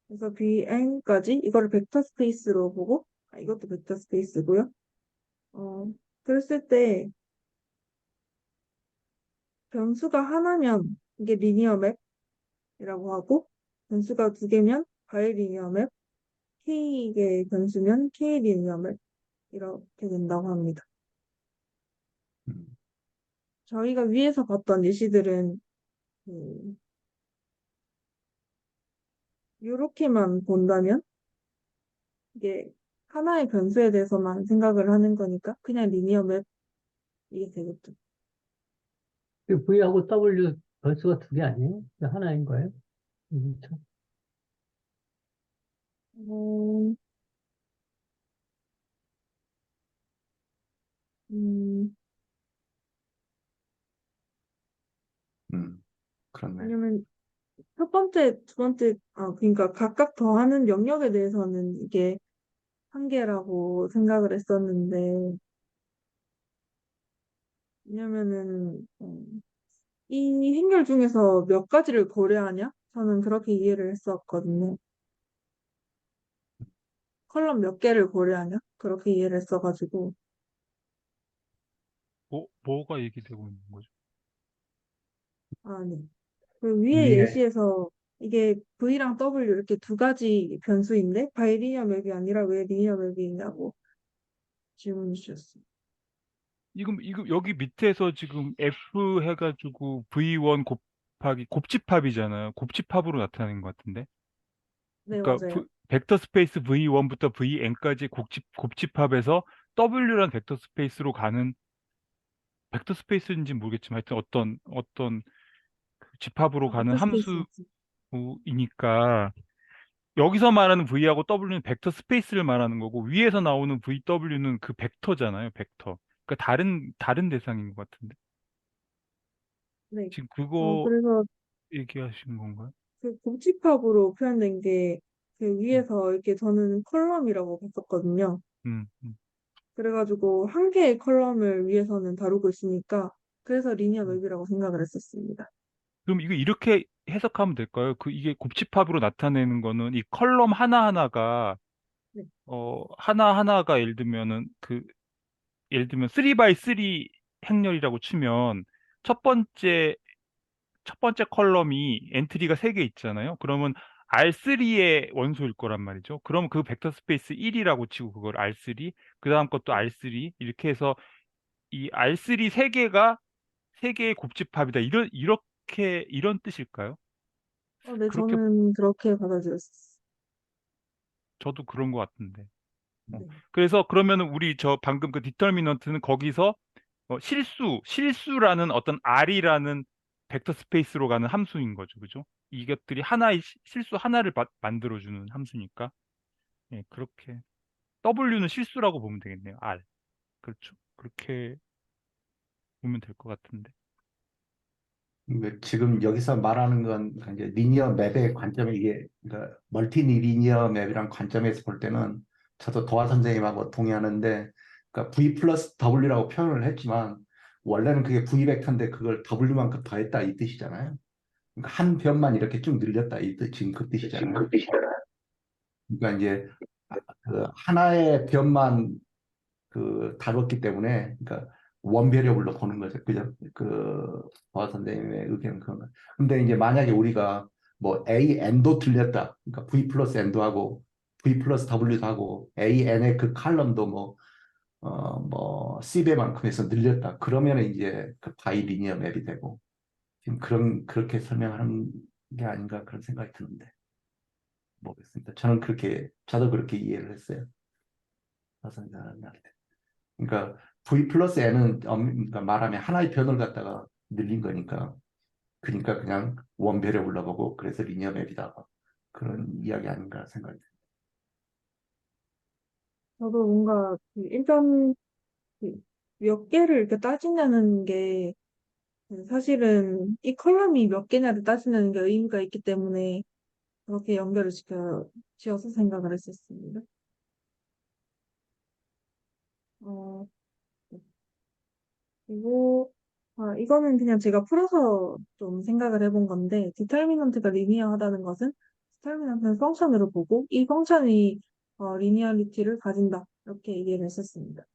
그래서 vn까지 이거를 벡터 스페이스로 보고 이것도 벡터 스페이스고요. 그랬을 때 변수가 하나면 이게 리니어 맵이라고 하고 변수가 두 개면 바이리니어 맵, k의 변수면 k 리니어 맵 이렇게 된다고 합니다. 음, 저희가 위에서 봤던 예시들은 그, 이렇게만 본다면 이게 하나의 변수에 대해서만 생각을 하는 거니까 그냥 리니어 맵 이게 되겠죠. 그 V하고 W 변수가 두 개 아니에요? 하나인 거예요? 참. 어, 음, 음, 그렇네. 왜냐면 첫 번째, 두 번째, 그러니까 각각 더하는 영역에 대해서는 이게 한 개라고 생각을 했었는데, 왜냐면은, 이 행렬 중에서 몇 가지를 고려하냐? 저는 그렇게 이해를 했었거든요. 컬럼 몇 개를 고려하냐? 그렇게 이해를 했어가지고, 뭐가 얘기되고 있는 거죠? 네. 그 위에 위에 예시에서 이게 V랑 W 이렇게 두 가지 변수인데, 바이리니어 맵이 아니라 왜 리니어 맵이냐고 질문 주셨어요. 이거 여기 밑에서 지금 F 해가지고 V1 곱하기 곱집합이잖아요. 곱집합으로 나타내는 것 같은데. 네, 그러니까 맞아요. 벡터 스페이스 V1부터 Vn까지 곱집합에서 W란 벡터 스페이스로 가는 벡터 스페이스인지 모르겠지만 하여튼 어떤 그 집합으로 가는 벡터 스페이스 맞지? 함수이니까 여기서 말하는 V하고 W는 벡터 스페이스를 말하는 거고 위에서 나오는 VW는 그 벡터잖아요. 벡터. 그러니까 다른 대상인 것 같은데. 네. 지금 그거 그래서 얘기하신 건가요? 그 곱집합으로 표현된 게 그 위에서 이렇게 저는 컬럼이라고 봤었거든요. 음, 음. 그래가지고 한 개의 컬럼을 위에서는 다루고 있으니까 그래서 리니어 맵이라고 생각을 했었습니다. 그럼 이거 이렇게 해석하면 될까요? 이게 곱집합으로 나타내는 거는 이 컬럼 하나하나가, 네. 하나하나가 예를 들면 3x3 행렬이라고 치면 첫 번째, 첫 번째 컬럼이 엔트리가 3개 있잖아요. 그러면 R3의 원소일 거란 말이죠. 그럼 그 벡터 스페이스 1이라고 치고 그걸 R3, 그 다음 것도 R3, 이렇게 해서 이 R3 세 개의 곱집합이다. 이런 뜻일까요? 네, 그렇게, 저는 그렇게 받아들였어요. 저도 그런 것 같은데. 네. 그래서 그러면은 우리 저 방금 그 디터미넌트는 거기서 실수라는 어떤 R이라는 벡터 스페이스로 가는 함수인 거죠. 그죠? 이것들이 하나의 실수 하나를 만들어주는 함수니까. 예, 그렇게. W는 실수라고 보면 되겠네요. R. 그렇죠. 그렇게 보면 될 것 같은데. 지금 여기서 말하는 건 이제 리니어 맵의 관점이 이게 그러니까 멀티 리니어 맵이란 관점에서 볼 때는 저도 도화 선생님하고 동의하는데 그러니까 V 플러스 W라고 표현을 했지만 원래는 그게 V 벡터인데 그걸 W만큼 더했다 이 뜻이잖아요. 그러니까 한 변만 이렇게 쭉 늘렸다 이 뜻, 지금 그 뜻이잖아요. 그러니까 이제 그 하나의 변만 그 다뤘기 때문에 그러니까 원배력으로 보는 거죠. 그죠? 그 보아 선생님의 의견은 그런 거. 근데 이제 만약에 우리가 뭐 A n도 틀렸다. 그러니까 V 플러스 n도 하고 V 플러스 W도 하고 A n의 그 칼럼도 뭐 C배만큼 해서 늘렸다. 그러면 이제 그 바이 리니어 맵이 되고 지금 그렇게 설명하는 게 아닌가 그런 생각이 드는데 모르겠습니다. 저도 그렇게 이해를 했어요. 보아 선생님. 그러니까 V 플러스 N은 그러니까 말하면 하나의 변을 갖다가 늘린 거니까 그러니까 그냥 원배를 불러보고 그래서 리니어 맵이다 그런 이야기 아닌가 생각이 듭니다. 저도 뭔가 일단 몇 개를 이렇게 따지냐는 게 사실은 이 컬럼이 몇 개냐를 따지는 게 의미가 있기 때문에 그렇게 연결을 지어서 생각을 했었습니다. 어, 그리고 이거는 그냥 제가 풀어서 좀 생각을 해본 건데 디터미넌트가 리니어하다는 것은 디터미넌트는 펑션으로 보고 이 펑션이 리니어리티를 가진다 이렇게 얘기를 했었습니다.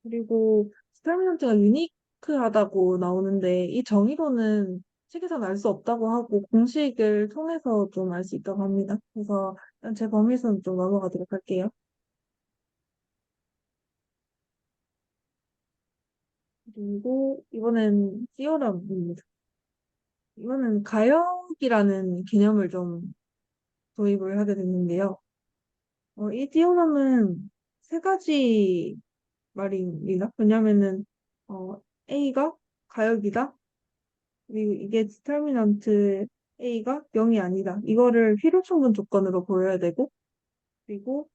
그리고 디터미넌트가 유니크하다고 나오는데 이 정의로는 책에서는 알 수 없다고 하고 공식을 통해서 좀 알 수 있다고 합니다. 그래서 일단 제 범위에서는 좀 넘어가도록 할게요. 그리고 이번엔 티어럼입니다. 이거는 가역이라는 개념을 좀 도입을 하게 됐는데요. 이 티어럼은 세 가지 말입니다. 왜냐면은 A가 가역이다. 그리고 이게 디터미넌트 A가 0이 아니다. 이거를 필요충분 조건으로 보여야 되고, 그리고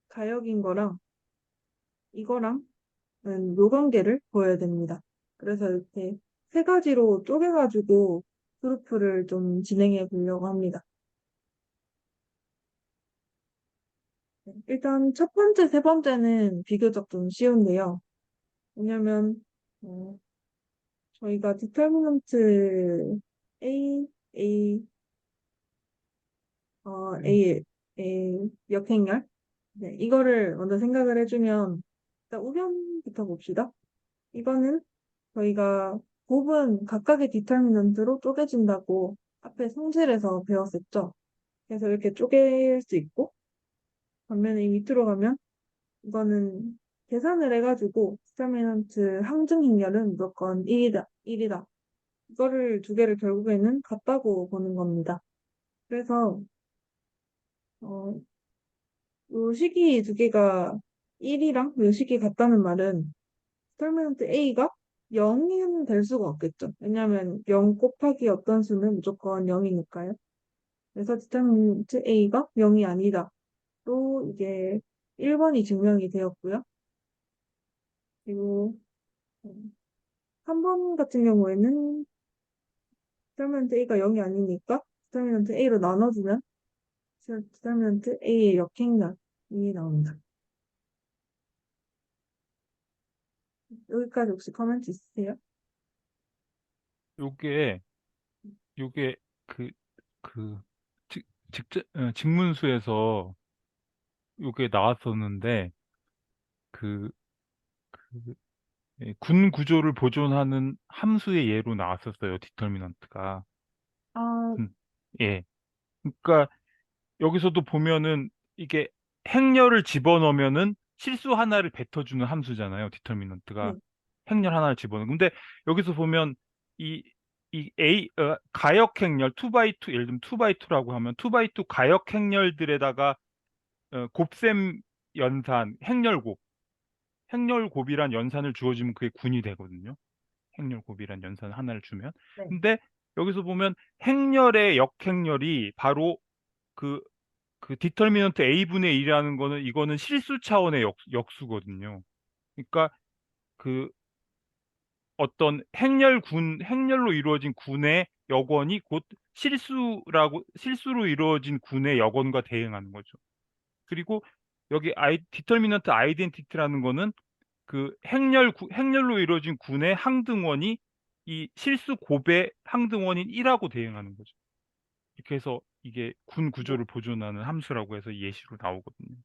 가역인 거랑 이거랑은 요관계를 보여야 됩니다. 그래서 이렇게 세 가지로 쪼개가지고 그루프를 좀 진행해 보려고 합니다. 일단 첫 번째, 세 번째는 비교적 좀 쉬운데요. 왜냐면 저희가 디터미넌트 A, A, A, 역행열 네, 이거를 먼저 생각을 해주면 일단 우변부터 봅시다. 이거는 저희가 곱은 각각의 디터미넌트로 쪼개진다고 앞에 성질에서 배웠었죠. 그래서 이렇게 쪼갤 수 있고 반면에 이 밑으로 가면 이거는 계산을 해가지고 디터미넌트 항등 행렬은 무조건 1이다. 1이다. 이거를 두 개를 결국에는 같다고 보는 겁니다. 그래서 어, 요 식이 두 개가 1이랑 요 식이 같다는 말은 디터미넌트 A가 0은 될 수가 없겠죠. 왜냐하면 0 곱하기 어떤 수는 무조건 0이니까요. 그래서 디터미넌트 A가 0이 아니다. 또 이게 1번이 증명이 되었고요. 그리고 3번 같은 경우에는 디터미넌트 A가 0이 아니니까 디터미넌트 A로 나눠주면 디터미넌트 A의 역행렬이 나옵니다. 여기까지 혹시 코멘트 있으세요? 요게 그, 그, 직문수에서 요게 나왔었는데, 그, 그, 군 구조를 보존하는 함수의 예로 나왔었어요, 디터미넌트가. 아, 예. 그러니까 여기서도 보면은 이게 행렬을 집어넣으면은 실수 하나를 뱉어주는 함수잖아요, 디터미넌트가. 네. 행렬 하나를 집어넣어. 근데 여기서 보면 이, 가역 행렬, 2x2, 예를 들면 2x2라고 하면 2x2 가역 행렬들에다가 곱셈 연산, 행렬곱이란 연산을 주어주면 그게 군이 되거든요. 행렬곱이란 연산 하나를 주면. 네. 근데 여기서 보면 행렬의 역행렬이 바로 그, 그 디터미넌트 A분의 1이라는 거는 이거는 실수 차원의 역수거든요. 그러니까 그 어떤 행렬로 이루어진 군의 역원이 곧 실수로 이루어진 군의 역원과 대응하는 거죠. 그리고 여기 디터미넌트 아이덴티티라는 거는 그 행렬로 이루어진 군의 항등원이 이 실수 곱의 항등원인 1하고 대응하는 거죠. 이렇게 해서 이게 군 네. 구조를 보존하는 함수라고 해서 예시로 나오거든요.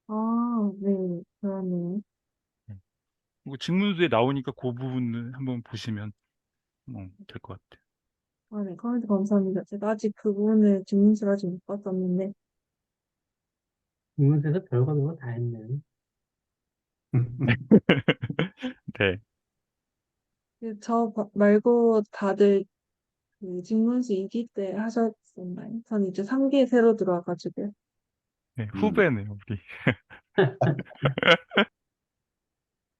아, 네. 그러네요. 네. 그리고 직문수에 나오니까 그 부분을 한번 보시면 될 것 같아요. 아, 네. 코멘트 감사합니다. 제가 아직 그 부분을 질문을 아직 못 봤었는데, 직문수에서 별거 별거 다 했네. 네. 말고 다들 그 직문수 2기 때 하셨었나요? 전 이제 3기에 새로 들어와가지고요. 네, 후배네요, 우리.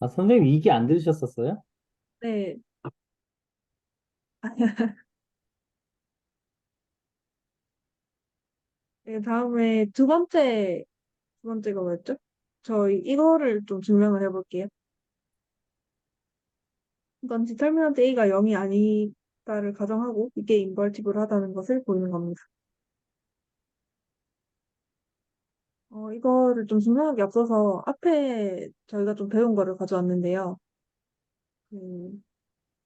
아, 선생님 이기 안 들으셨었어요? 네. 네, 다음에 두 번째가 뭐였죠? 저희 이거를 좀 증명을 해볼게요. 이건 디터미넌트 A가 0이 아니다를 가정하고 이게 인버티블하다는 것을 보이는 겁니다. 이거를 좀 증명하기 앞서서 앞에 저희가 좀 배운 거를 가져왔는데요. 그,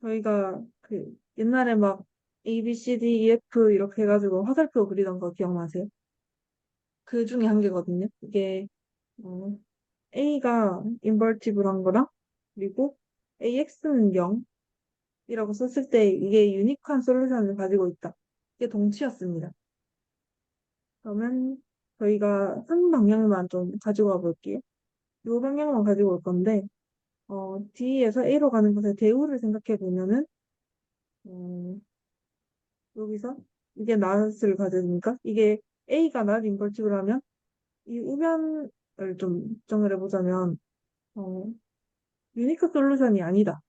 저희가 그 옛날에 막 A, B, C, D, E, F 이렇게 해가지고 화살표 그리던 거 기억나세요? 그 중에 한 개거든요. 이게 어, A가 인버티블한 거랑 그리고 AX는 0이라고 썼을 때 이게 유니크한 솔루션을 가지고 있다. 이게 동치였습니다. 그러면 저희가 한 방향만 좀 가지고 와 볼게요. 이 방향만 가지고 올 건데 D에서 A로 가는 것의 대우를 생각해 보면은 어, 여기서 이게 낫을 가져니까 이게 A가 낫 인버티블 하면 이 우변을 좀 정을 해보자면 어, 유니크 솔루션이 아니다.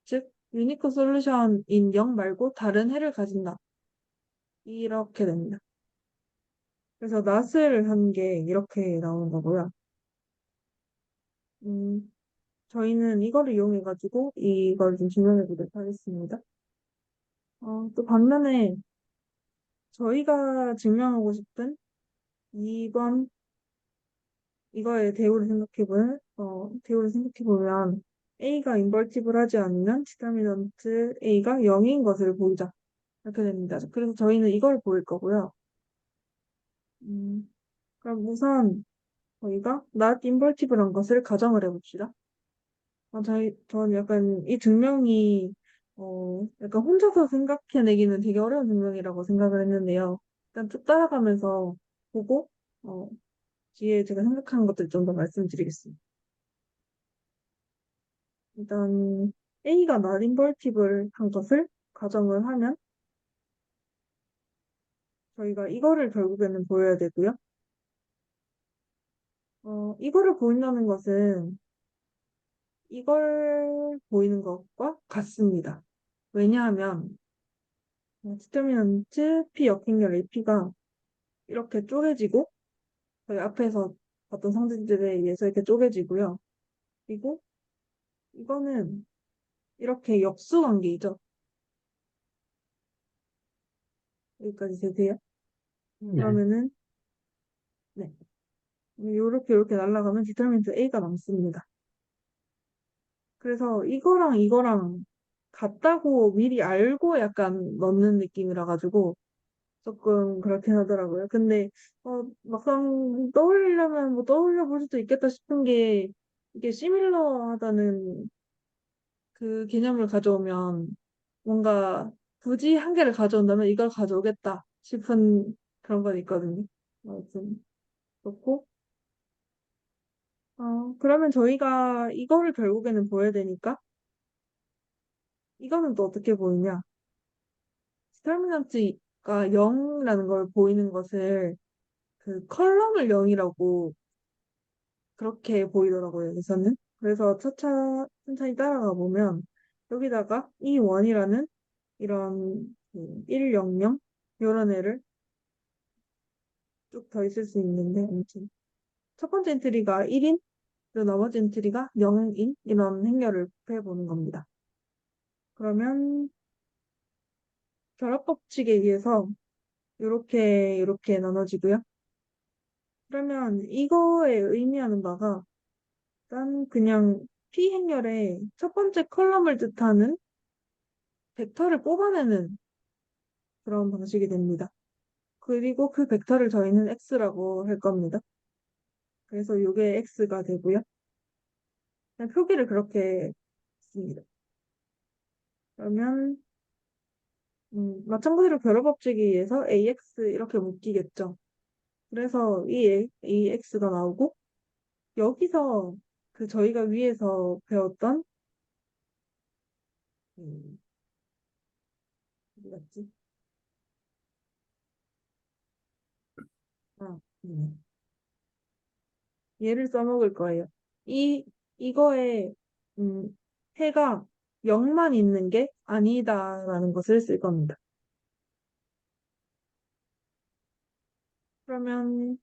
즉 유니크 솔루션인 0 말고 다른 해를 가진다. 이렇게 됩니다. 그래서 낫을 한 게 이렇게 나오는 거고요. 음, 저희는 이거를 이용해가지고 이걸 좀 증명해 보도록 하겠습니다. 또 반면에 저희가 증명하고 싶은 2번 이거의 대우를 생각해보면 A가 인버티블하지 않으면 디터미넌트 A가 0인 것을 보이자. 이렇게 됩니다. 그래서 저희는 이걸 보일 거고요. 그럼 우선 저희가 not invertible한 것을 가정을 해봅시다. 저는 약간 이 증명이 약간 혼자서 생각해내기는 되게 어려운 증명이라고 생각을 했는데요. 일단 쭉 따라가면서 보고 어, 뒤에 제가 생각하는 것들 좀 더 말씀드리겠습니다. 일단 A가 not invertible한 것을 가정을 하면 저희가 이거를 결국에는 보여야 되고요. 이거를 보인다는 것은 이걸 보이는 것과 같습니다. 왜냐하면 디터미넌트 P 역행렬 AP가 이렇게 쪼개지고 저희 앞에서 봤던 성질들에 의해서 이렇게 쪼개지고요. 그리고 이거는 이렇게 역수관계이죠. 여기까지 되세요? 네. 그러면은 네. 요렇게 날아가면 디터미넌트 A가 남습니다. 그래서 이거랑 같다고 미리 알고 약간 넣는 느낌이라 가지고 조금 그렇긴 하더라고요. 근데 막상 떠올리려면 뭐 떠올려 볼 수도 있겠다 싶은 게 이게 시밀러하다는 그 개념을 가져오면 뭔가 굳이 한 개를 가져온다면 이걸 가져오겠다 싶은 그런 건 있거든요. 아무튼 그렇고 그러면 저희가 이거를 결국에는 보여야 되니까 이거는 또 어떻게 보이냐? 디터미넌트가 0이라는 걸 보이는 것을 그 컬럼을 0이라고 그렇게 보이더라고요, 여기서는. 그래서 천천히 따라가 보면 여기다가 이 원이라는 이런 100 이런 애를 쭉 더 있을 수 있는데 아무튼 첫 번째 엔트리가 1인 그리고 나머지 엔트리가 0인 이런 행렬을 해보는 겁니다. 그러면 결합 법칙에 의해서 이렇게 나눠지고요. 그러면 이거에 의미하는 바가 일단 그냥 P 행렬의 첫 번째 컬럼을 뜻하는 벡터를 뽑아내는 그런 방식이 됩니다. 그리고 그 벡터를 저희는 X라고 할 겁니다. 그래서 이게 X가 되고요. 그냥 표기를 그렇게 씁니다. 그러면 마찬가지로 결합 법칙에 의해서 AX 이렇게 묶이겠죠. 그래서 이 X가 나오고 여기서 그 저희가 위에서 배웠던 어디 갔지? 아, 얘를 써먹을 거예요. 이거에 음, 해가 0만 있는 게 아니다라는 것을 쓸 겁니다. 그러면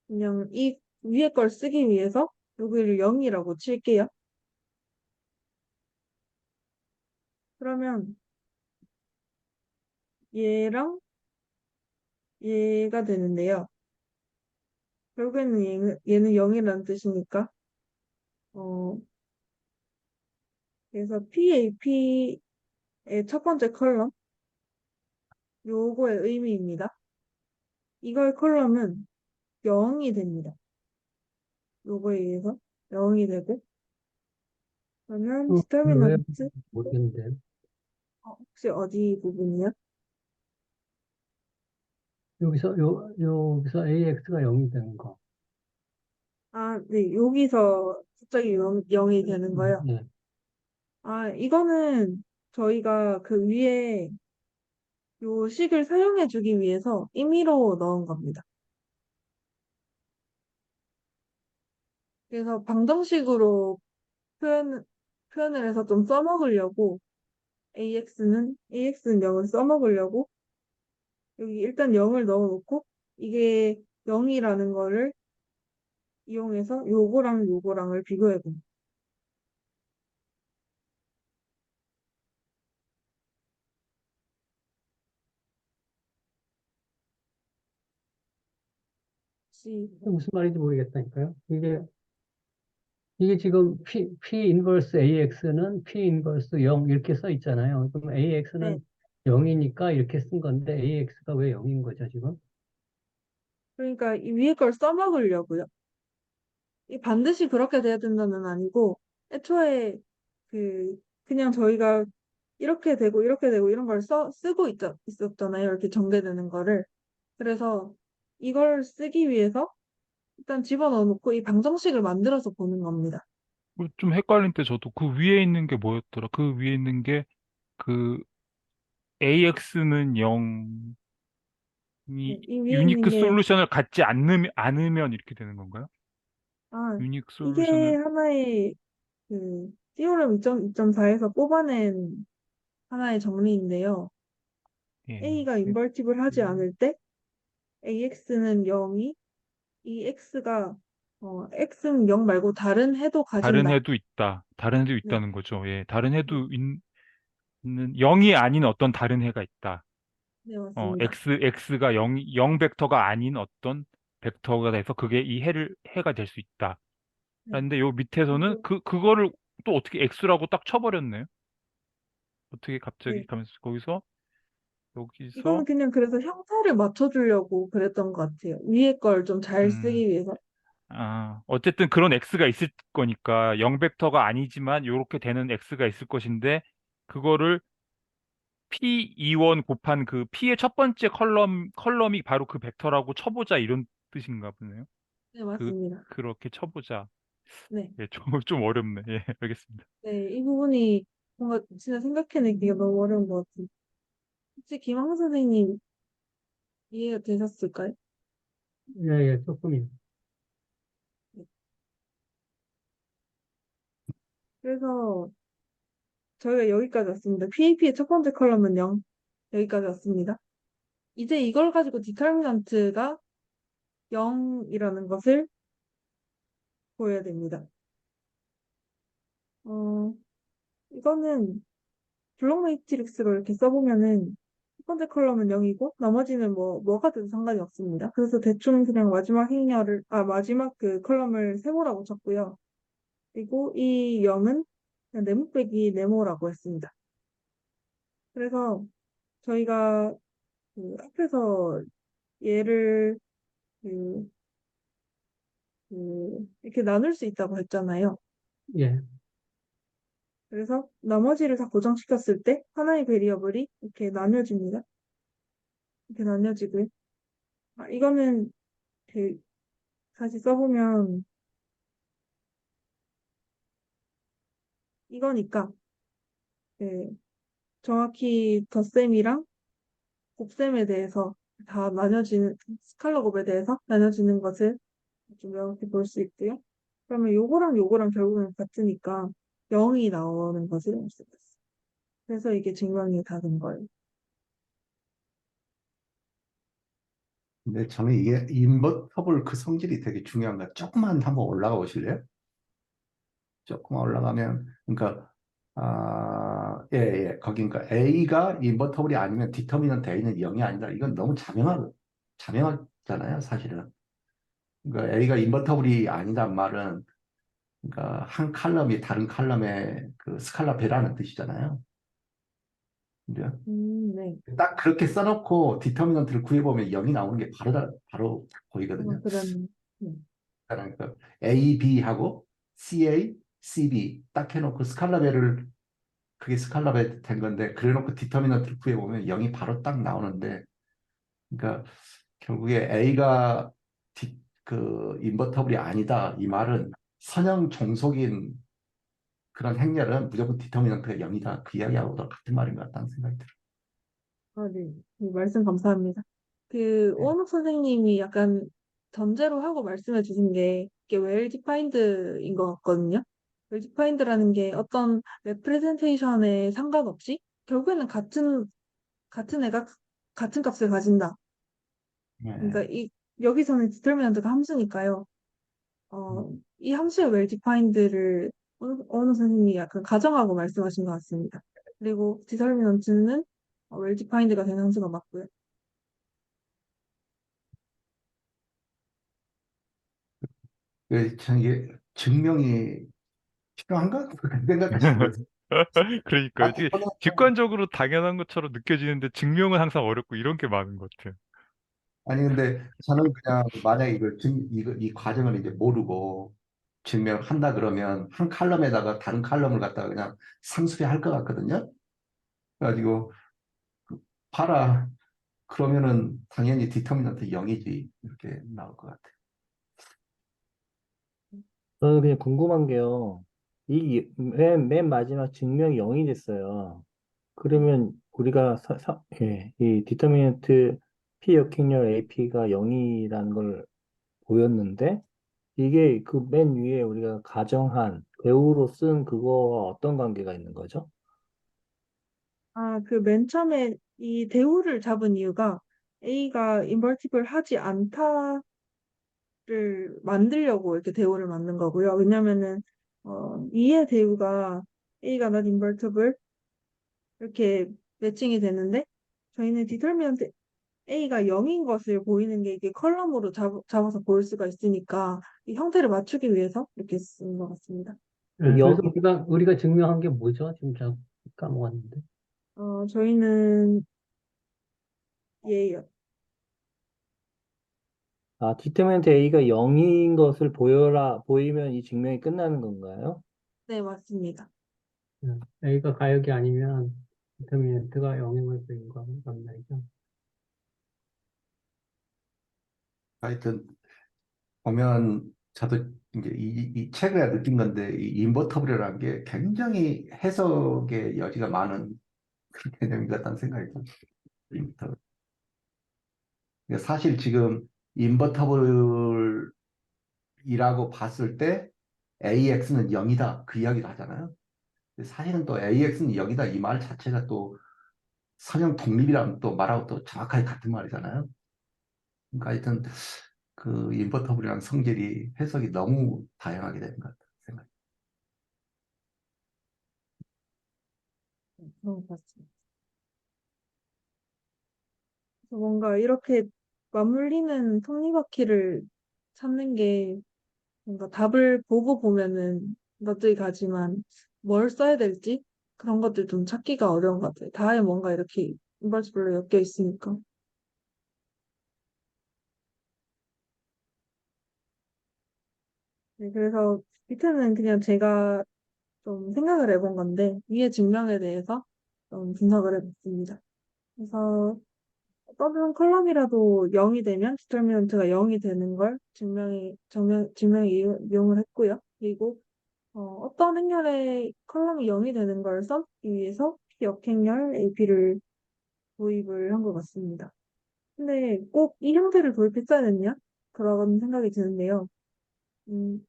그냥 이 위에 걸 쓰기 위해서 여기를 0이라고 칠게요. 그러면 얘랑 얘가 되는데요. 결국에는 얘는 0이라는 뜻이니까 어 그래서 PAP의 첫 번째 컬럼 요거의 의미입니다. 이거의 컬럼은 0이 됩니다. 요거에 의해서 0이 되고 그러면 왜 디터미넌트 모르겠는데. 혹시 어디 부분이요? 여기서 AX가 0이 되는 거. 아, 네. 여기서 갑자기 0이 되는 거요. 네. 아, 이거는 저희가 그 위에 요 식을 사용해 주기 위해서 임의로 넣은 겁니다. 그래서 방정식으로 표현을 해서 좀 써먹으려고 AX는 0을 써먹으려고 여기 일단 0을 넣어놓고 이게 0이라는 거를 이용해서 요거랑을 비교해 봅니다. 혹시 무슨 말인지 모르겠다니까요. 이게 지금 P 인버스 AX는 P 인버스 0 이렇게 써 있잖아요. 그럼 네. AX는 0이니까 이렇게 쓴 건데 AX가 왜 0인 거죠, 지금? 그러니까 이 위에 걸 써먹으려고요. 이 반드시 그렇게 돼야 된다는 아니고 애초에 그냥 저희가 이렇게 되고 이런 걸 쓰고 있었잖아요. 이렇게 전개되는 거를. 그래서 이걸 쓰기 위해서 일단 집어넣어 놓고 이 방정식을 만들어서 보는 겁니다. 좀 헷갈린 때 저도 그 위에 있는 게 뭐였더라? 그 위에 있는 게 그 AX는 0이 네, 이 위에 있는 유니크 게 솔루션을 갖지 않으면 이렇게 되는 건가요? 아, 유니크 이게 솔루션을 하나의 티오렘 2.4에서 뽑아낸 하나의 정리인데요. 예. A가 인버티블 하지 않을 때 AX는 0이 이 X가 x는 0 말고 다른 해도 다른 가진다. 해도 있다. 다른 해도 네. 있다는 거죠. 예, 다른 해도 있는 0이 아닌 어떤 다른 해가 있다. 네, 맞습니다. x가 0 벡터가 아닌 어떤 벡터가 돼서 그게 이 해가 될 수 있다. 네. 그런데 요 밑에서는 그리고 그거를 또 어떻게 x라고 딱 쳐버렸네요. 어떻게 갑자기 네. 가면서 거기서 이거는 여기서 그냥 그래서 형태를 맞춰주려고 그랬던 것 같아요. 위에 걸 좀 잘 음, 쓰기 위해서. 어쨌든 그런 x가 있을 거니까 0 벡터가 아니지만 요렇게 되는 x가 있을 것인데 그거를 P2원 곱한 그 P의 첫 번째 컬럼이 바로 그 벡터라고 쳐보자 이런 뜻인가 보네요. 네, 그 맞습니다. 그렇게 쳐보자. 네. 예, 좀 어렵네. 예, 알겠습니다. 네, 이 부분이 뭔가 진짜 생각해내기가 너무 어려운 것 같아요. 혹시 김황 선생님 이해가 되셨을까요? 예, 예, 조금이. 그래서 저희가 여기까지 왔습니다. PAP의 첫 번째 컬럼은 0. 여기까지 왔습니다. 이제 이걸 가지고 디터미넌트가 0이라는 것을 보여야 됩니다. 어, 이거는 블록 매트릭스로 이렇게 써보면은 첫 번째 컬럼은 0이고 나머지는 뭐가 돼도 상관이 없습니다. 그래서 대충 그냥 마지막 그 컬럼을 세모라고 쳤고요. 그리고 이 0은 그냥 네모 빼기 네모라고 했습니다. 그래서 저희가 그 앞에서 얘를 그, 이렇게 나눌 수 있다고 했잖아요. 예, 그래서 나머지를 다 고정시켰을 때 하나의 베리어블이 이렇게 나뉘어집니다. 이렇게 나뉘어지고요. 이거는 그 다시 써보면 이거니까 그 정확히 덧셈이랑 곱셈에 대해서 다 나뉘어지는 스칼라 곱에 대해서 나뉘어지는 것을 좀 명확히 볼 수 있고요. 그러면 요거랑 결국은 같으니까 0이 나오는 것을 알 수 있어요. 그래서 이게 증명이 다 된 거예요. 근데 저는 이게 인버터블 그 성질이 되게 중요한 거 조금만 한번 올라가 보실래요? 조금만 올라가면 그러니까 예, 예. 거긴 그러니까 A가 인버터블이 아니면 디터미넌트 A는 0이 아니다. 이건 너무 자명하잖아요, 사실은. 그러니까 A가 인버터블이 아니란 말은 그러니까 한 칼럼이 다른 칼럼의 그 스칼라 배라는 뜻이잖아요. 그죠? 네. 딱 그렇게 써놓고 디터미넌트를 구해보면 0이 나오는 게 바로 보이거든요. 그런, 네. 그러니까 A, B하고 CA, CB 딱 해놓고 스칼라배를 그게 스칼라배 된 건데 그래놓고 디터미넌트를 구해보면 0이 바로 딱 나오는데 그러니까 결국에 A가 그 인버터블이 아니다 이 말은 선형 종속인 그런 행렬은 무조건 디터미넌트가 0이다 그 이야기하고 같은 말인 것 같다는 생각이 들어요. 네. 말씀 감사합니다. 오은옥 선생님이 약간 전제로 하고 말씀해 주신 게 이게 well defined인 것 같거든요. well defined라는 게 어떤 representation에 상관없이 결국에는 같은 애가 같은 값을 가진다. 네. 그러니까 여기서는 determinant가 함수니까요. 이 함수의 well defined를 어느 선생님이 약간 가정하고 말씀하신 것 같습니다. 그리고 determinant는 well defined가 되는 함수가 맞고요. 참 이게 증명이 필요한가? 그렇게 생각하시는 거죠. 그러니까 마치 이게 저는 직관적으로 당연한 것처럼 느껴지는데 증명은 항상 어렵고 이런 게 많은 것 같아요. 아니 근데 저는 그냥 만약에 이 과정을 이제 모르고 증명한다 그러면 한 칼럼에다가 다른 칼럼을 갖다가 그냥 상수배할 것 같거든요. 그래가지고 봐라 그러면은 당연히 디터미넌트 0이지 이렇게 나올 것 같아요. 저는 그냥 궁금한 게요. 맨 마지막 증명이 0이 됐어요. 그러면 우리가 이 디터미넌트 P 역행렬 AP가 0이라는 걸 보였는데 이게 그 맨 위에 우리가 가정한 배우로 쓴 그거와 어떤 관계가 있는 거죠? 맨 처음에 이 대우를 잡은 이유가 A가 인버티블 하지 않다 만들려고 이렇게 대우를 만든 거고요. 왜냐면은, E의 대우가 A가 not invertible 이렇게 매칭이 되는데, 저희는 디터미넌트 A가 0인 것을 보이는 게 이게 컬럼으로 잡아서 보일 수가 있으니까 이 형태를 맞추기 위해서 이렇게 쓴 것 같습니다. 그래서 여기 우리가 증명한 게 뭐죠? 지금 저 까먹었는데. 저희는 얘예요. 디터미넌트 A가 0인 것을 보이면 이 증명이 끝나는 건가요? 네, 맞습니다. A가 가역이 아니면 디터미넌트가 0인 걸 보인 거란 말이죠. 하여튼 보면 저도 이제 이 책을 느낀 건데 이 인버터블이라는 게 굉장히 해석의 여지가 많은 그런 개념인 것 같다는 생각이 듭니다. 인버터블. 그러니까 사실 지금 인버터블이라고 봤을 때 AX는 0이다 그 이야기를 하잖아요. 근데 사실은 또 AX는 0이다 이 말 자체가 또 성형 독립이랑 또 말하고 또 정확하게 같은 말이잖아요. 그러니까 하여튼 그 인버터블이라는 성질이 해석이 너무 다양하게 되는 것 같아요. 생각. 그런 것 같습니다. 그래서 뭔가 이렇게 맞물리는 톱니바퀴를 찾는 게 뭔가 답을 보고 보면은 너들이 가지만 뭘 써야 될지 그런 것들 좀 찾기가 어려운 것 같아요. 다에 뭔가 이렇게 인버스별로 엮여 있으니까. 네, 그래서 밑에는 그냥 제가 좀 생각을 해본 건데 위의 증명에 대해서 좀 분석을 해봤습니다. 그래서 어떤 컬럼이라도 0이 되면 디터미넌트가 0이 되는 걸 증명에 이용을 했고요. 그리고 어떤 행렬의 컬럼이 0이 되는 걸 써기 위해서 역행렬 AP를 도입을 한 것 같습니다. 근데 꼭 이 형태를 도입했어야 됐냐? 그런 생각이 드는데요. 음,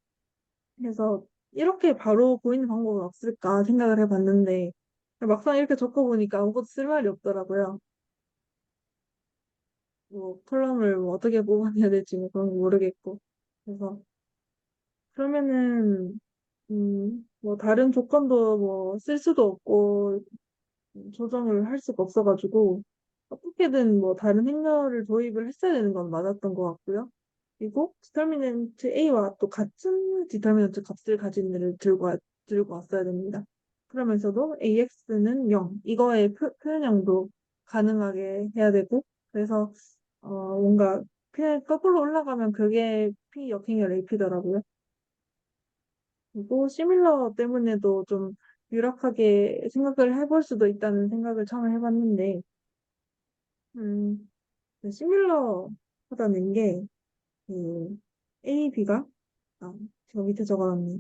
그래서 이렇게 바로 보이는 방법은 없을까 생각을 해봤는데 막상 이렇게 적어보니까 아무것도 쓸 말이 없더라고요. 뭐 컬럼을 뭐 어떻게 뽑아내야 될지 뭐 그런 거 모르겠고. 그래서 그러면은 뭐 다른 조건도 뭐 쓸 수도 없고 조정을 할 수가 없어가지고 어떻게든 뭐 다른 행렬을 도입을 했어야 되는 건 맞았던 것 같고요. 그리고 디터미넌트 A와 또 같은 디터미넌트 값을 가진 애를 들고 왔어야 됩니다. 그러면서도 AX는 0, 이거의 표현형도 가능하게 해야 되고, 그래서 뭔가 그냥 거꾸로 올라가면 그게 P 역행열 AP더라고요. 그리고 시밀러 때문에도 좀 유력하게 생각을 해볼 수도 있다는 생각을 처음에 해봤는데, 음, 시밀러 하다는 게, 그, A, B가, 제가 밑에 적어놨네.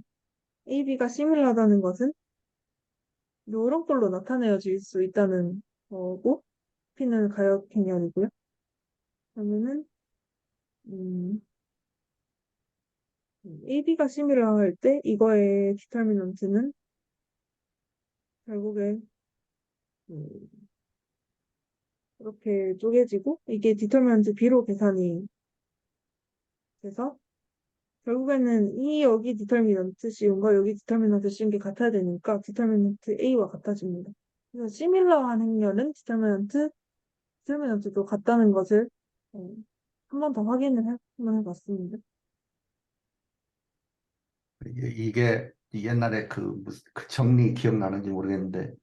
A, B가 시밀러하다는 것은 요런 걸로 나타내어질 수 있다는 거고, P는 가역행렬이고요. 그러면은, 음, A, B가 시밀러할 때 이거의 디터미넌트는 결국에, 음, 이렇게 쪼개지고, 이게 디터미넌트 B로 계산이 돼서, 결국에는 이 여기 디터미넌트 씌운과 여기 디터미넌트 씌운 게 같아야 되니까 디터미넌트 A와 같아집니다. 그래서 시밀러한 행렬은 디터미넌트도 같다는 것을 한 번 더 한번 해봤습니다. 이게 옛날에 그 무슨 그 정리 기억나는지 모르겠는데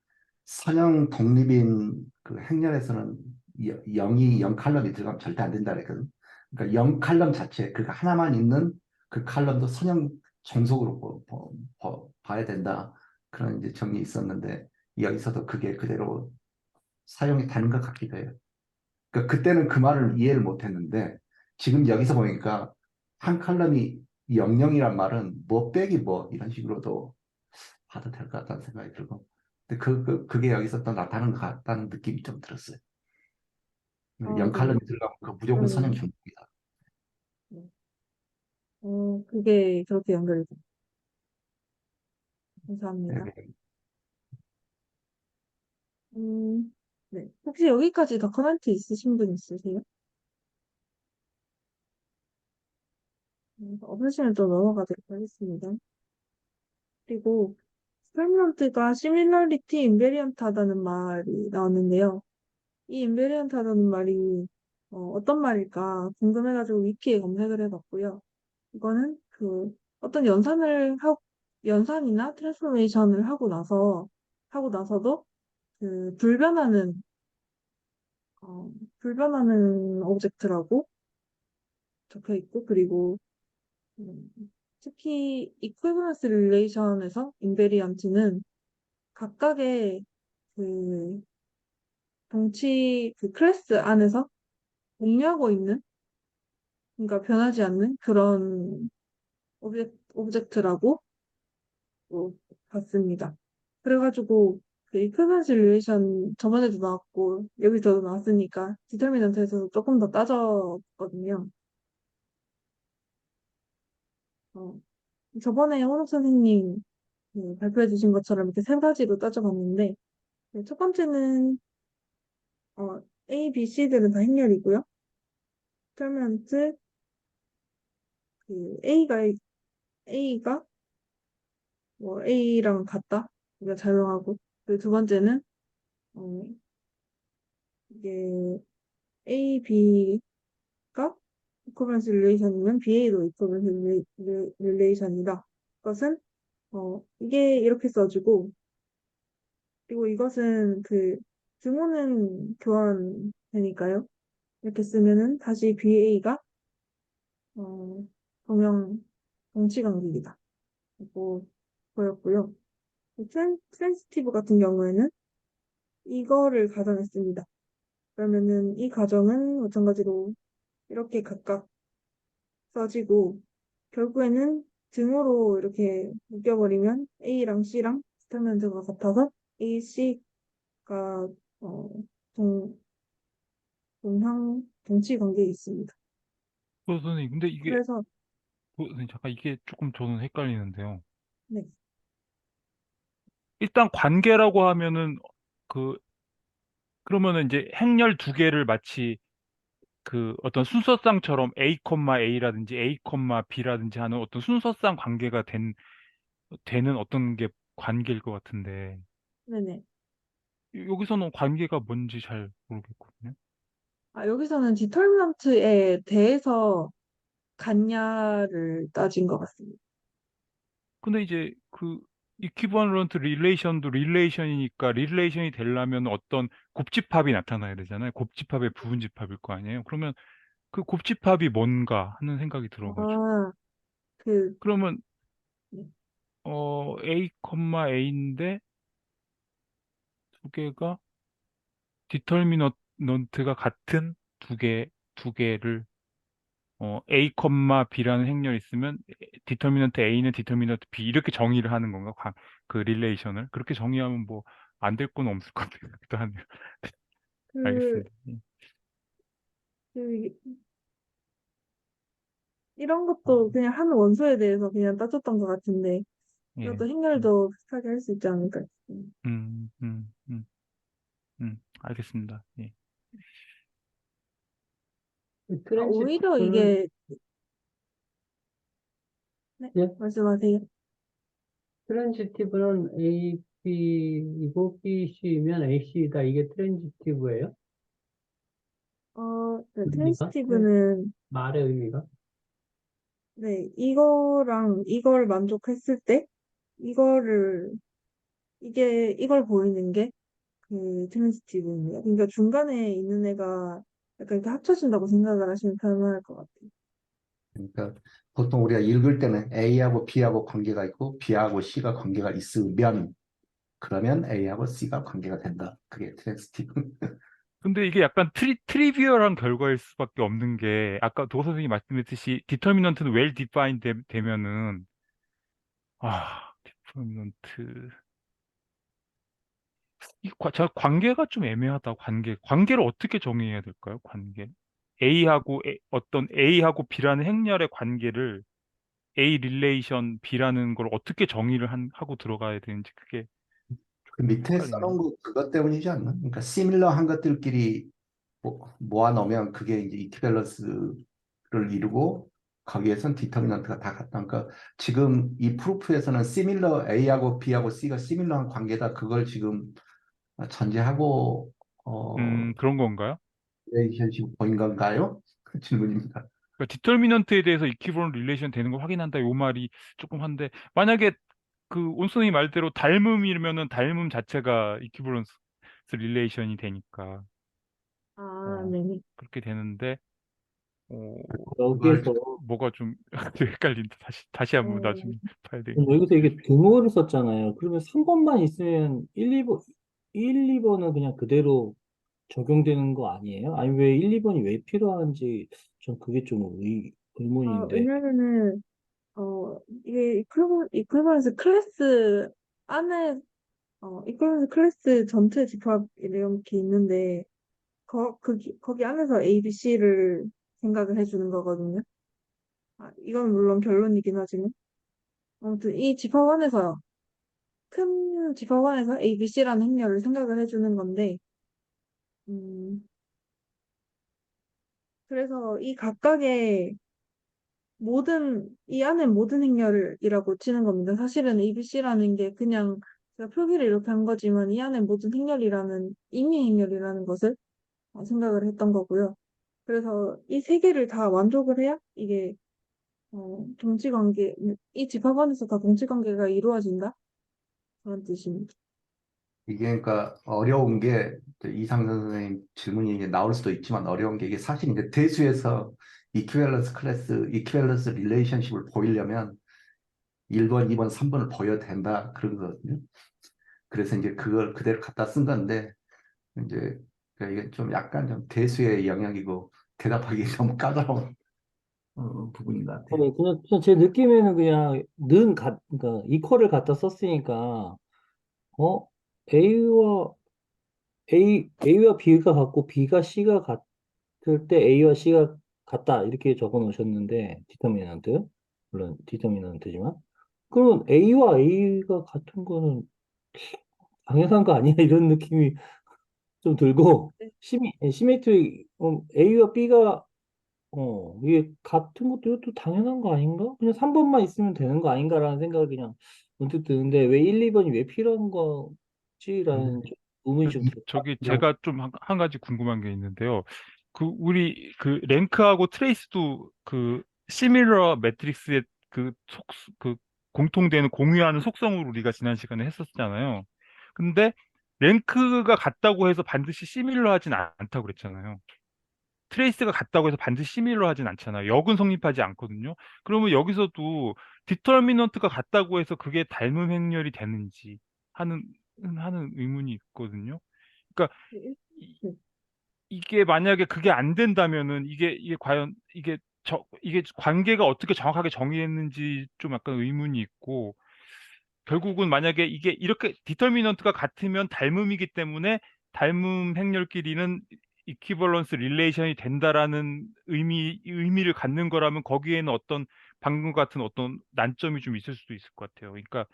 선형 독립인 그 행렬에서는 0칼럼이 들어가면 절대 안 된다 그랬거든. 그러니까 0칼럼 자체 그 하나만 있는 그 칼럼도 선형 종속으로 봐야 된다. 그런 이제 정리 있었는데 여기서도 그게 그대로 사용이 되는 것 같기도 해요. 그러니까 그때는 그 말을 이해를 못 했는데 지금 여기서 보니까 한 칼럼이 00이란 말은 뭐 빼기 뭐 이런 식으로도 봐도 될 것 같다는 생각이 들고 근데 그게 여기서 또 나타나는 것 같다는 느낌이 좀 들었어요. 네. 0칼럼이 들어가면 그 무조건 선형 음, 중입니다. 네. 그게 그렇게 연결이 돼요. 감사합니다. 음, 네. 혹시 여기까지 더 코멘트 있으신 분 있으세요? 없으시면 좀 넘어가도록 하겠습니다. 그리고 스펠먼트가 시밀러리티 인베리언트하다는 말이 나왔는데요. 이 인베리언트하다는 말이 어떤 말일까 궁금해가지고 위키에 검색을 해봤고요. 이거는 어떤 연산이나 트랜스포메이션을 하고 나서도 불변하는 불변하는 오브젝트라고 적혀 있고, 그리고 음, 특히 이퀴valence 릴레이션에서 인베리언트는 각각의 그 클래스 안에서 공유하고 있는, 그러니까 변하지 않는 그런 오브젝트라고 봤습니다. 그래가지고 그 이퀴valence 릴레이션 저번에도 나왔고 여기서도 나왔으니까 디터미넌트에서 조금 더 따졌거든요. 어, 저번에 호록 선생님 발표해 주신 것처럼 이렇게 세 가지로 따져봤는데, 첫 번째는 A, B, C들은 다 행렬이고요. 디터미넌트 A가 뭐 A랑 같다. 우리가 작용하고. 그리고 두 번째는 어, 이게 A, B가 이코밸런스 릴레이션이면 BA도 이코밸런스 릴레이션이다. 그것은 이게 이렇게 써주고, 그리고 이것은 등호는 교환되니까요. 이렇게 쓰면은 다시 BA가 동형 동치관계이다. 고 보였고요. 트랜스티브 같은 경우에는 이거를 가정했습니다. 그러면은 이 가정은 마찬가지로 이렇게 각각 써지고, 결국에는 등호로 이렇게 묶여버리면 A랑 C랑 스테트먼트가 같아서 A, C가 동, 동치 관계에 있습니다. 선생님, 근데 이게 그래서 선생님, 잠깐 이게 조금 저는 헷갈리는데요. 네, 일단 관계라고 하면은 그 그러면은 이제 행렬 두 개를 마치 그 어떤 순서쌍처럼 A, A라든지 A, B라든지 하는 어떤 순서쌍 관계가 되는 어떤 게 관계일 것 같은데, 네네. 여기서는 관계가 뭔지 잘 모르겠거든요. 여기서는 디터미넌트에 대해서 같냐를 따진 것 같습니다. 근데 이제 그 이퀴버런트 릴레이션도 릴레이션이니까 릴레이션이 되려면 어떤 곱집합이 나타나야 되잖아요. 곱집합의 부분집합일 거 아니에요. 그러면 그 곱집합이 뭔가 하는 생각이 들어가지고. 아, 그, 그러면 네. A, A인데 두 개가 디터미넌트가 같은 두 개를 A, B라는 행렬이 있으면 디터미넌트 A는 디터미넌트 B 이렇게 정의를 하는 건가? 그 릴레이션을 그렇게 정의하면 뭐 안 될 건 없을 것 같기도 하네요. 그, 알겠습니다. 예. 그, 이런 아, 것도 그냥 한 원소에 대해서 그냥 따졌던 것 같은데, 예. 이것도 음, 행렬도 비슷하게 할 수 있지 않을까 싶습니다. 음, 음, 음, 알겠습니다. 예. 오히려 트랜시티브는 이게, 네, 예? 말씀하세요. 트랜지티브는 A, B이고 B, C면 AC다. 이게 트랜지티브예요? 네, 의미가? 트랜시티브는, 말의 의미가? 네, 이거랑 이걸 만족했을 때, 이거를, 이걸 보이는 게 트랜시티브입니다. 그러니까 중간에 있는 애가 약간 이렇게 합쳐진다고 생각을 하시면 편할 것 같아요. 그러니까 보통 우리가 읽을 때는 A하고 B하고 관계가 있고 B하고 C가 관계가 있으면 그러면 A하고 C가 관계가 된다. 그게 트랜스티브. 근데 이게 약간 트리비얼한 결과일 수밖에 없는 게 아까 도 선생님이 말씀했듯이 디터미넌트는 well defined 되면은 디터미넌트 저 관계가 좀 애매하다. 관계를 어떻게 정의해야 될까요? 관계. 어떤 A하고 B라는 행렬의 관계를 A 릴레이션 B라는 걸 어떻게 하고 들어가야 되는지 그게 그 조금 밑에 헷갈리네요. 써놓은 거 그것 때문이지 않나? 그러니까 시밀러한 것들끼리 모아 놓으면 그게 이제 이퀴밸런스를 이루고 거기에선 디터미넌트가 다 같다니까 지금 이 프루프에서는 시밀러 A하고 B하고 C가 시밀러한 관계다 그걸 지금 전제하고 그런 건가요? 릴레이션십 보인 건가요? 그 질문입니다. 그러니까 디터미넌트에 대해서 이퀴버런트 릴레이션 되는 걸 확인한다 요 말이 조금 한데 만약에 그 온선이 말대로 닮음이면은 닮음 자체가 이퀴버런스 릴레이션이 되니까 아, 어, 네네. 그렇게 되는데 그걸 여기에서 뭐가 좀 헷갈린다. 다시 한번 어, 나중에 봐야 돼. 여기서 이게 등호를 썼잖아요. 그러면 3번만 있으면 1, 2번은 그냥 그대로 적용되는 거 아니에요? 아니 왜 1, 2번이 왜 필요한지 전 그게 좀 의문인데. 왜냐면은, 이게 이퀄버런스 클래스 안에, 이퀄버런스 클래스 전체 집합 이렇게 있는데, 거기 안에서 A, B, C를 생각을 해주는 거거든요. 이건 물론 결론이긴 하지만. 아무튼 이 집합 안에서, 큰 집합 안에서 A, B, C라는 행렬을 생각을 해주는 건데, 음, 그래서 이 각각의 이 안에 모든 행렬이라고 치는 겁니다. 사실은 ABC라는 게 그냥 제가 표기를 이렇게 한 거지만 이 안에 모든 행렬이라는, 임의 행렬이라는 것을 생각을 했던 거고요. 그래서 이 세 개를 다 만족을 해야 이게, 동지관계, 이 집합 안에서 다 동지관계가 이루어진다? 그런 뜻입니다. 이게 그러니까 어려운 게 이상선 선생님 질문이 이게 나올 수도 있지만 어려운 게 이게 사실 이제 대수에서 이퀴밸런스 릴레이션십을 보이려면 1번, 2번, 3번을 보여야 된다 그런 거거든요. 그래서 이제 그걸 그대로 갖다 쓴 건데 이제 그러니까 이게 좀 약간 좀 대수의 영역이고 대답하기 너무 까다로운 부분인 것 같아요. 그냥 제 느낌에는 그러니까 이퀄을 갖다 썼으니까 어 A와 B가 같고 B가 C가 같을 때 A와 C가 같다 이렇게 적어 놓으셨는데 디터미넌트 물론 디터미넌트지만 그러면 A와 A가 같은 거는 당연한 거 아니야 이런 느낌이 좀 들고 네. 시메트릭 A와 B가 이게 같은 것도 이것도 당연한 거 아닌가? 그냥 3번만 있으면 되는 거 아닌가라는 생각이 그냥 문득 드는데 왜 1, 2번이 왜 필요한 거지라는 좀 의문이 좀 들어요. 저기 제가 좀 한 가지 궁금한 게 있는데요. 우리 그 랭크하고 트레이스도 그 시밀러 매트릭스의 그 공통되는 공유하는 속성으로 우리가 지난 시간에 했었잖아요. 근데 랭크가 같다고 해서 반드시 시밀러 하진 않다고 그랬잖아요. 트레이스가 같다고 해서 반드시 시밀러 하진 않잖아요. 역은 성립하지 않거든요. 그러면 여기서도 디터미넌트가 같다고 해서 그게 닮음 행렬이 되는지 하는 의문이 있거든요. 그러니까 네. 이- 이게 만약에 그게 안 된다면은 이게 과연 이게 관계가 어떻게 정확하게 정의했는지 좀 약간 의문이 있고 결국은 만약에 이게 이렇게 디터미넌트가 같으면 닮음이기 때문에 닮음 행렬끼리는 이퀴벌런스 릴레이션이 된다라는 의미를 갖는 거라면 거기에는 어떤 방금 같은 어떤 난점이 좀 있을 수도 있을 것 같아요. 그러니까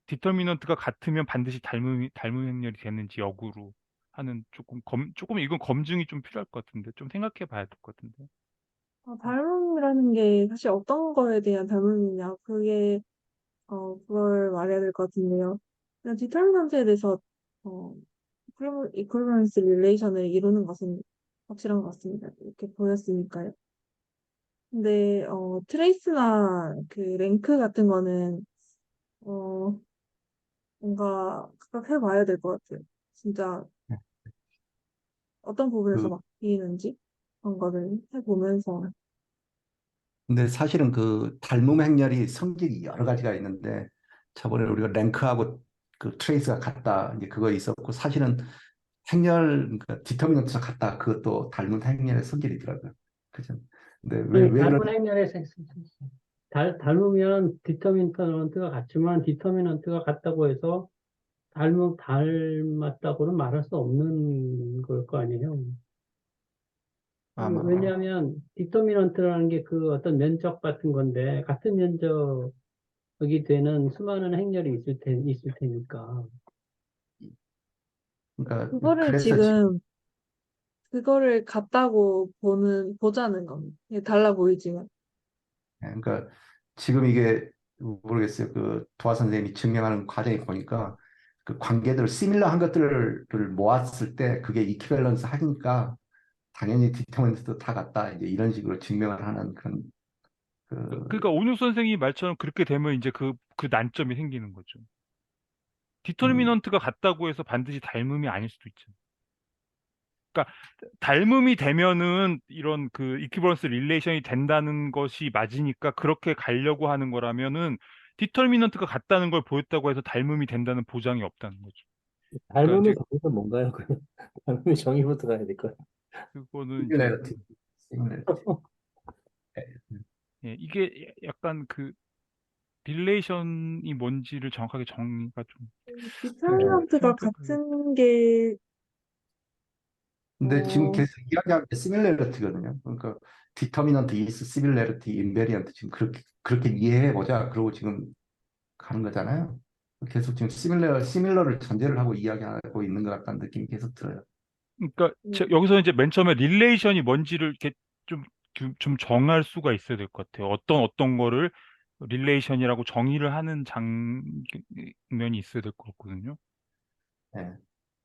디터미넌트가 같으면 반드시 닮음 행렬이 되는지 역으로 하는 조금 이건 검증이 좀 필요할 것 같은데 좀 생각해 봐야 될 것 같은데. 닮음이라는 게 사실 어떤 거에 대한 닮음이냐, 그걸 말해야 될 것 같은데요. 그냥 디터미넌트에 대해서, 어, 이퀄버런스 릴레이션을 이루는 것은 확실한 것 같습니다. 이렇게 보였으니까요. 근데, 트레이스나 그 랭크 같은 거는, 어, 뭔가 각각 해봐야 될 것 같아요. 진짜 어떤 부분에서 그 바뀌는지, 그런 거를 해보면서. 근데 사실은 그 닮음 행렬이 성질이 여러 가지가 있는데 저번에 우리가 랭크하고 그 트레이스가 같다 이제 그거 있었고 사실은 행렬 그 디터미넌트가 같다 그것도 닮은 행렬의 성질이더라고요. 그죠? 근데 왜 그런 닮은 행렬에서 닮으면 디터미넌트가 같지만 디터미넌트가 같다고 해서 닮았다고는 말할 수 없는 걸 거 아니에요. 아마 왜냐하면 디터미넌트라는 게 그 어떤 면적 같은 건데 같은 면적이 되는 수많은 행렬이 있을 테니까. 그러니까 그거를 그래서 지금, 그거를 같다고 보자는 겁니다. 이게 달라 보이지만. 그러니까 지금 이게 모르겠어요. 그 도화 선생님이 증명하는 과정에 보니까 그 관계들 시밀러한 것들을 모았을 때 그게 이퀴밸런스 하니까 당연히 디터미넌트도 다 같다. 이제 이런 식으로 증명을 하는 그런 그 그러니까 온유 선생님 말처럼 그렇게 되면 이제 그 난점이 생기는 거죠. 음, 디터미넌트가 같다고 해서 반드시 닮음이 아닐 수도 있죠. 그러니까 닮음이 되면은 이런 그 이퀴버런스 릴레이션이 된다는 것이 맞으니까 그렇게 가려고 하는 거라면은 디터미넌트가 같다는 걸 보였다고 해서 닮음이 된다는 보장이 없다는 거죠. 그러니까 닮음의 이제 정의는 뭔가요? 그럼 닮음의 정의부터 가야 될 거예요. 그거는 이제 시밀러리티, 시밀러리티. 예, 이게 약간 그 릴레이션이 뭔지를 정확하게 정의가 좀 디터미넌트가 생각해봐야겠다. 같은 게, 근데 지금 어, 계속 이야기하는 게 시밀러리티거든요. 그러니까 디터미넌트 이스 시밀러리티 인베리언트 지금 그렇게 이해해 보자. 그러고 지금 가는 거잖아요. 계속 지금 시밀러를 전제를 하고 이야기하고 있는 것 같다는 느낌이 계속 들어요. 그러니까 음, 여기서 이제 맨 처음에 릴레이션이 뭔지를 이렇게 좀, 좀 정할 수가 있어야 될 것 같아요. 어떤 거를 릴레이션이라고 정의를 하는 장면이 있어야 될 것 같거든요. 예.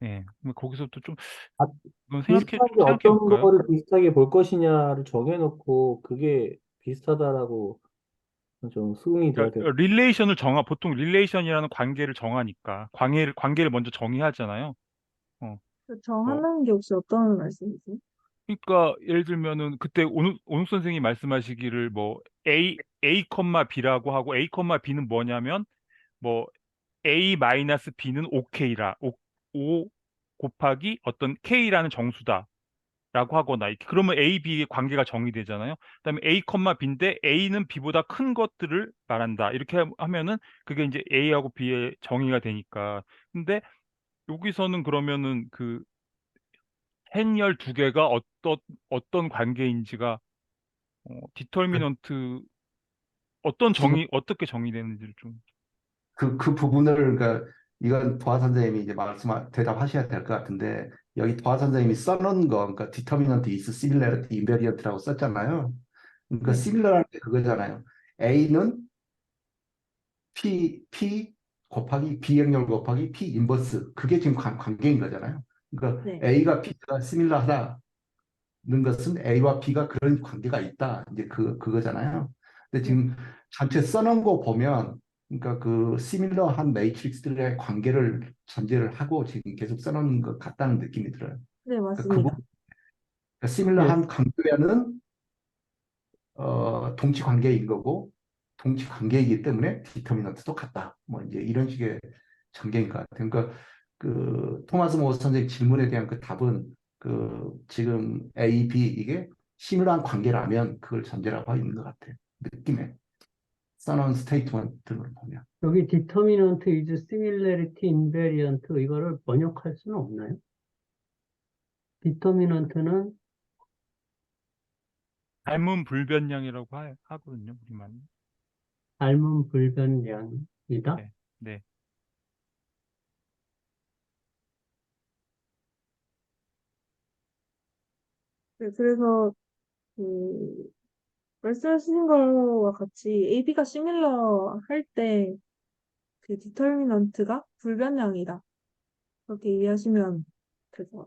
예. 근데 거기서부터 좀 아, 이건 비슷한 게 생각해 어떤 볼까요? 거를 비슷하게 볼 것이냐를 정해놓고 그게 비슷하다라고 좀 수긍이 돼야 될 그러니까 릴레이션을 보통 릴레이션이라는 관계를 정하니까 관계를 먼저 정의하잖아요. 어, 뭐 정하는 게 혹시 어떤 말씀이세요? 그러니까 예를 들면은 그때 온욱 선생님이 말씀하시기를 뭐 A, B라고 하고 A, B는 뭐냐면 뭐 A 마이너스 B는 O 곱하기 어떤 K라는 정수다라고 하거나 그러면 A, B의 관계가 정의되잖아요. 그다음에 A, B인데 A는 B보다 큰 것들을 말한다. 이렇게 하면은 그게 이제 A하고 B의 정의가 되니까. 근데 여기서는 그러면은 그 행렬 두 개가 어떤 관계인지가 디터미넌트 지금 어떻게 정의되는지를 좀. 그 부분을 그러니까 이건 도화 선생님이 이제 대답하셔야 될 것 같은데 여기 도화 선생님이 써놓은 거 그러니까 determinant is similarity invariant라고 썼잖아요. 그러니까 네, similar한 게 그거잖아요. A는 P 곱하기 B 행렬 곱하기 P 인버스 그게 지금 관계인 거잖아요. 그러니까 네, A가 P가 similar하다는 것은 A와 B가 그런 관계가 있다. 이제 그거잖아요. 근데 네, 지금 전체 써놓은 거 보면 그러니까 그 시밀러한 매트릭스들의 관계를 전제를 하고 지금 계속 써놓은 것 같다는 느낌이 들어요. 네, 그러니까 그 맞습니다. 예. 시밀러한 강조야는 동치 관계인 거고 동치 관계이기 때문에 디터미넌트도 같다. 뭐 이제 이런 식의 전개인 것 같아요. 그러니까 그 토마스 모 선생님 질문에 대한 그 답은 그 지금 A, B 이게 시밀러한 관계라면 그걸 전제라고 하고 있는 것 같아요. 느낌에 써놓은 스테이트먼트를 보면. 여기 determinant is similarity invariant 이거를 번역할 수는 없나요? determinant는 닮은 불변량이라고 하거든요, 우리말. 닮은 불변량이다. 네, 네. 네, 그래서 그 말씀하신 거와 같이 AB가 시밀러 할 때 그 디터미넌트가 불변량이다. 그렇게 이해하시면 될 것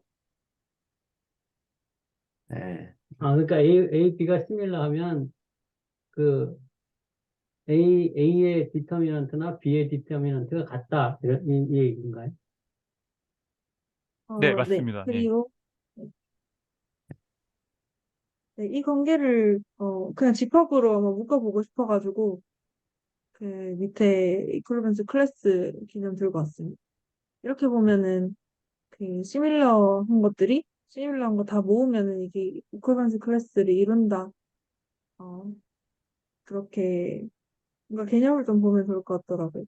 같아요. 네. 아, 그러니까 B가 similar 하면 그 A의 determinant나 B의 determinant가 같다. 이 얘기인가요? 네, 네. 맞습니다. 예. 그리고 네, 이 관계를 그냥 집합으로 한번 묶어보고 싶어가지고 그 밑에 이퀄리런스 클래스 개념 들고 왔습니다. 이렇게 보면은 그 시밀러한 거 다 모으면은 이게 이퀄리런스 클래스를 이룬다. 어, 그렇게 뭔가 개념을 좀 보면 좋을 것 같더라고요.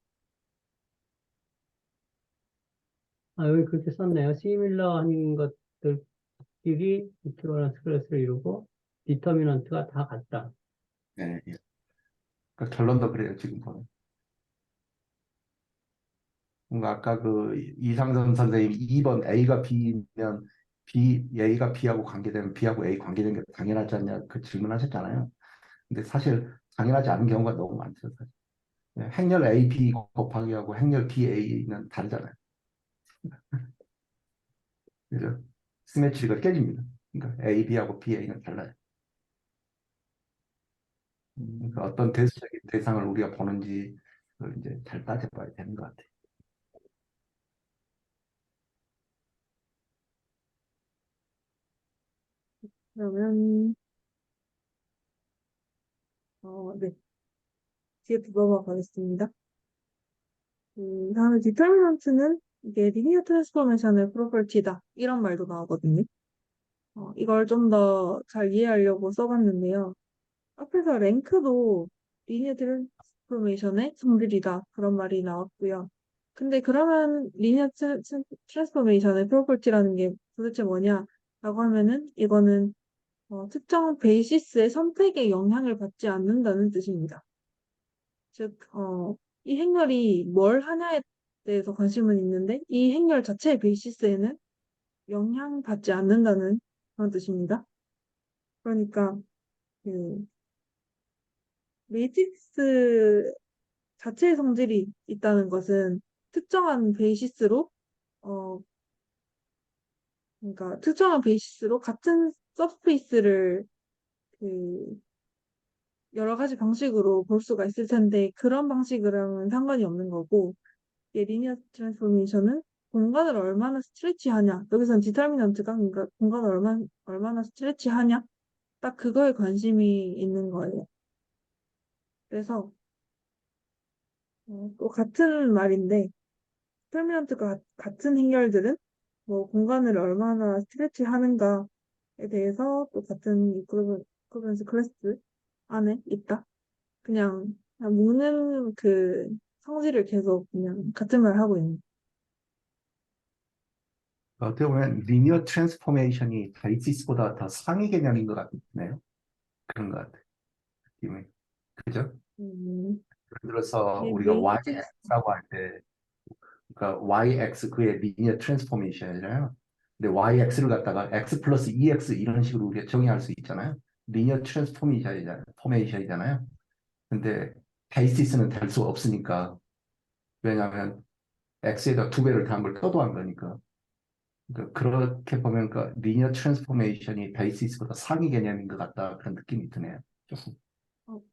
아, 여기 그렇게 썼네요. similar한 것들끼리 equivalence 클래스를 이루고 determinant가 다 같다. 네. 예. 그 결론도 그래요, 지금 보면. 뭔가 아까 그 이상선 선생님이 2번 A가 B면 A가 B하고 관계되면 B하고 A 관계되는 게 당연하지 않냐 그 질문하셨잖아요. 근데 사실 당연하지 않은 경우가 너무 많죠. 사실. 행렬 AP 곱하기하고 행렬 BA는 다르잖아요. 그래서 시메트리가 깨집니다. 그러니까 AB하고 BA는 달라요. 그러니까 어떤 대수적인 대상을 우리가 보는지 그걸 이제 잘 따져봐야 되는 것 같아요. 그러면, 네. 뒤에 넘어가겠습니다. 다음에 디터미넌트는 이게 리니어 트랜스포메이션의 프로퍼티다. 이런 말도 나오거든요. 이걸 좀 더 잘 이해하려고 써봤는데요. 앞에서 랭크도 리니어 트랜스포메이션의 성질이다. 그런 말이 나왔고요. 근데 그러면 리니어 트랜스포메이션의 프로퍼티라는 게 도대체 뭐냐라고 하면은 이거는 특정 베이시스의 선택에 영향을 받지 않는다는 뜻입니다. 즉, 이 행렬이 뭘 하냐에 대해서 관심은 있는데 이 행렬 자체의 베이시스에는 영향받지 않는다는 그런 뜻입니다. 그러니까 그 매트릭스 자체의 성질이 있다는 것은 특정한 베이시스로 어 그러니까 특정한 베이시스로 같은 서페이스를 그 여러 가지 방식으로 볼 수가 있을 텐데 그런 방식이랑은 상관이 없는 거고 이 리니어 트랜스포메이션은 공간을 얼마나 스트레치하냐 여기서는 디터미넌트가 그러니까 공간을 얼마나 스트레치하냐 딱 그거에 관심이 있는 거예요. 그래서 또 같은 말인데 디터미넌트가 같은 행렬들은 뭐 공간을 얼마나 스트레치 하는가에 대해서 또 같은 이쿠이밸런스 클래스 안에 있다. 그냥 묶는 그 성질을 계속 그냥 같은 말 하고 있는. 어떻게 보면 리니어 트랜스포메이션이 베이시스보다 더 상위 개념인 것 같네요. 그런 것 같아요. 느낌이. 그죠? 음, 예를 들어서 이게 우리가 매트릭스, YX라고 할 때, 그러니까 YX 그의 리니어 트랜스포메이션이잖아요. 근데 YX를 갖다가 X 플러스 EX 이런 식으로 우리가 정의할 수 있잖아요. 리니어 트랜스포메이션이잖아요. 근데 베이시스는 될 수가 없으니까. 왜냐하면 X에다 두 배를 더한 걸 떠도한 거니까. 그러니까 그렇게 보면 그 리니어 트랜스포메이션이 베이시스보다 상위 개념인 것 같다 그런 느낌이 드네요. 조금.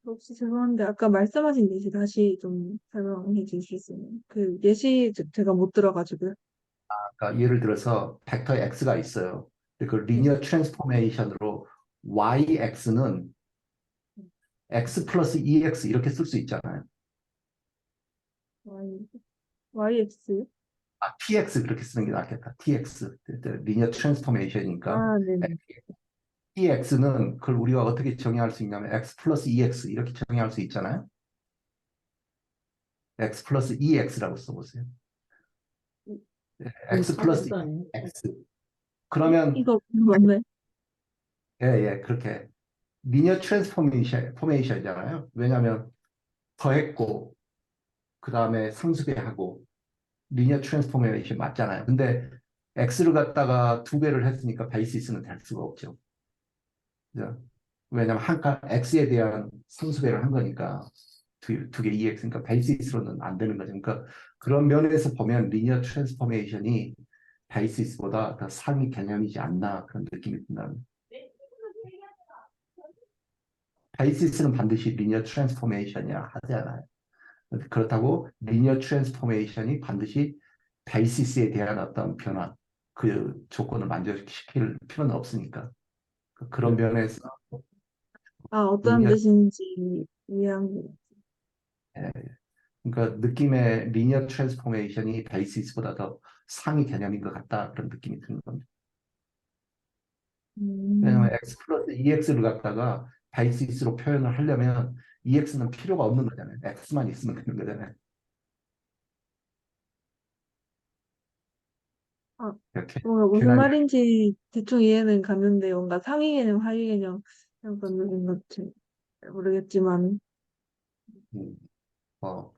혹시 죄송한데 아까 말씀하신 예시 다시 좀 설명해 주실 수 있나요? 그 예시 제가 못 들어가지고요. 그러니까 예를 들어서 벡터 X가 있어요. 근데 그 네. 리니어 트랜스포메이션으로 YX는 X 플러스 EX 이렇게 쓸 수 있잖아요. Y, YX요? TX 그렇게 쓰는 게 낫겠다. TX. 리니어 트랜스포메이션이니까. 아, 네네. TX는 그걸 우리가 어떻게 정의할 수 있냐면 X 플러스 EX 이렇게 정의할 수 있잖아요. X 플러스 EX라고 써보세요. X 플러스 사분수 아니에요? X. 그러면 이거 맞네. 예, 예, 그렇게 리니어 트랜스포메이션이잖아요. 왜냐하면 더했고 그 다음에 상수배하고 리니어 트랜스포메이션 맞잖아요. 근데 x를 갖다가 두 배를 했으니까 베이시스는 될 수가 없죠. 그죠? 왜냐하면 x에 대한 상수배를 한 거니까 두개 2x니까 베이시스로는 안 되는 거죠. 그러니까 그런 면에서 보면 리니어 트랜스포메이션이 베이시스보다 더 상위 개념이지 않나 그런 느낌이 든다는. 베이시스는 반드시 리니어 트랜스포메이션이야 하지 않아요. 그렇다고 리니어 트랜스포메이션이 반드시 베이시스에 대한 어떤 변화, 그 조건을 만족시킬 필요는 없으니까. 그런 면에서 어떤 리니어, 뜻인지 이해한, 예, 그러니까 느낌의 리니어 트랜스포메이션이 베이시스보다 더 상위 개념인 것 같다 그런 느낌이 드는 겁니다. 왜냐하면 음, x 플러스 ex를 갖다가 베이시스로 표현을 하려면 ex는 필요가 없는 거잖아요. x만 있으면 되는 거잖아요. 아, 이렇게 뭔가 무슨 균형이 말인지 대충 이해는 갔는데 뭔가 상위 개념, 하위 개념 이런 거는 것지 모르겠지만 음, 어,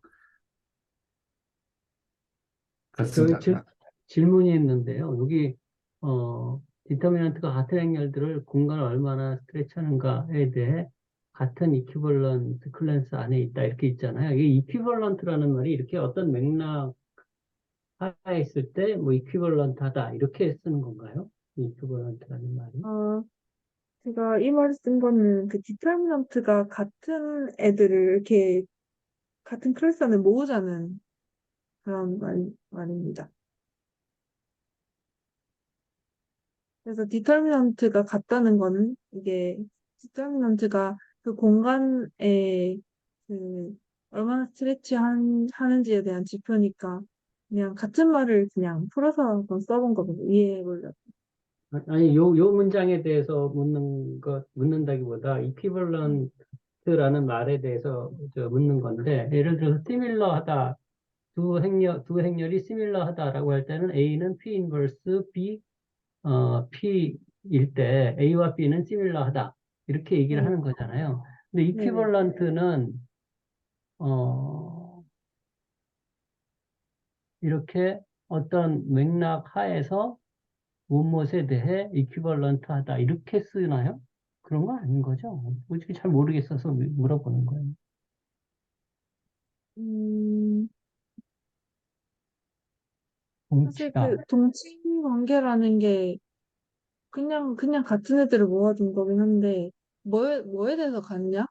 저희 그렇습니다. 질문이 있는데요. 여기, 디터미넌트가 같은 행렬들을 공간을 얼마나 스트레치하는가에 대해 같은 이퀴벌런트 클래스 안에 있다 이렇게 있잖아요. 이 이퀴벌런트라는 말이 이렇게 어떤 맥락 하에 있을 때 뭐 이퀴벌런트하다 이렇게 쓰는 건가요? 이퀴벌런트라는 말이? 제가 이 말을 쓴 거는 그 디터미넌트가 같은 애들을 이렇게 같은 클래스 안에 모으자는 그런 말입니다. 그래서 디터미넌트가 같다는 거는 이게 디터미넌트가 그 공간에 그 얼마나 하는지에 대한 지표니까 그냥 같은 말을 그냥 풀어서 한번 써본 겁니다. 이해해 보려고. 아니, 요 문장에 대해서 묻는다기보다 이퀴벌런트라는 말에 대해서 묻는 건데, 예를 들어서 시밀러하다, 두 행렬이 시밀러하다라고 할 때는 A는 P 인버스 B, P일 때 A와 B는 시밀러하다. 이렇게 얘기를 네, 하는 거잖아요. 근데 네네. 이퀴벌런트는, 어, 이렇게 어떤 맥락 하에서 무엇에 대해 이퀴벌런트하다 이렇게 쓰나요? 그런 건 아닌 거죠? 솔직히 잘 모르겠어서 물어보는 거예요. 음, 사실 동치가 그 동칭 관계라는 게 그냥 같은 애들을 모아둔 거긴 한데, 뭐에 대해서 같냐?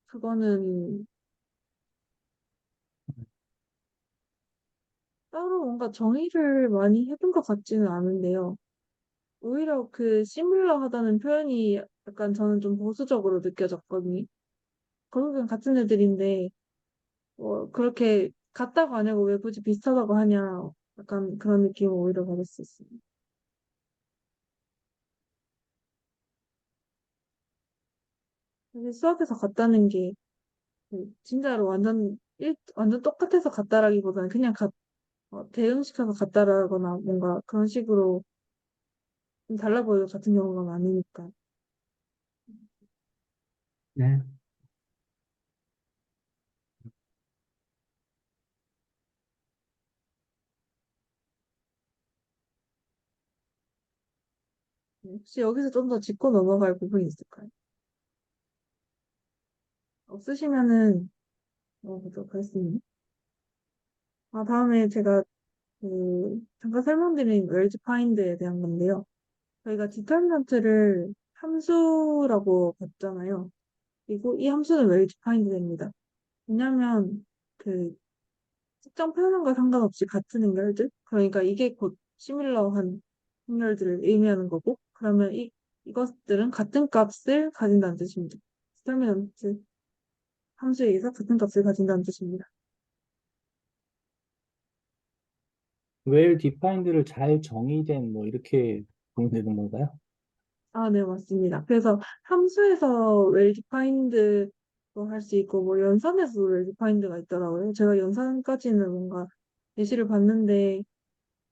그거는 따로 뭔가 정의를 많이 해둔 것 같지는 않은데요. 오히려 그 시밀러 하다는 표현이 약간 저는 좀 보수적으로 느껴졌거든요. 결국엔 같은 애들인데, 그렇게 같다고 하냐고 왜 굳이 비슷하다고 하냐. 약간 그런 느낌을 오히려 받았었어요. 사실 수학에서 같다는 게 진짜로 완전 똑같아서 같다라기보다는 그냥 대응시켜서 같다라거나 뭔가 그런 식으로 좀 달라 보여도 같은 경우가 많으니까. 네. 혹시 여기서 좀 더 짚고 넘어갈 부분이 있을까요? 없으시면은, 보도록 하겠습니다. 다음에 제가 잠깐 설명드린 웰드파인드에 대한 건데요. 저희가 디터미넌트를 함수라고 봤잖아요. 그리고 이 함수는 웰드파인드 됩니다. 왜냐면 그 특정 표현과 상관없이 같은 행렬들, 그러니까 이게 곧 시밀러한 행렬들을 의미하는 거고, 그러면 이것들은 같은 값을 가진다는 뜻입니다. 디터미넌트 함수에 의해서 같은 값을 가진다는 뜻입니다. well defined를 잘 정의된 뭐 이렇게 보면 되는 건가요? 네, 맞습니다. 그래서 함수에서 well-defined도 할 수 있고, 뭐 연산에서도 well-defined가 있더라고요. 제가 연산까지는 뭔가 예시를 봤는데,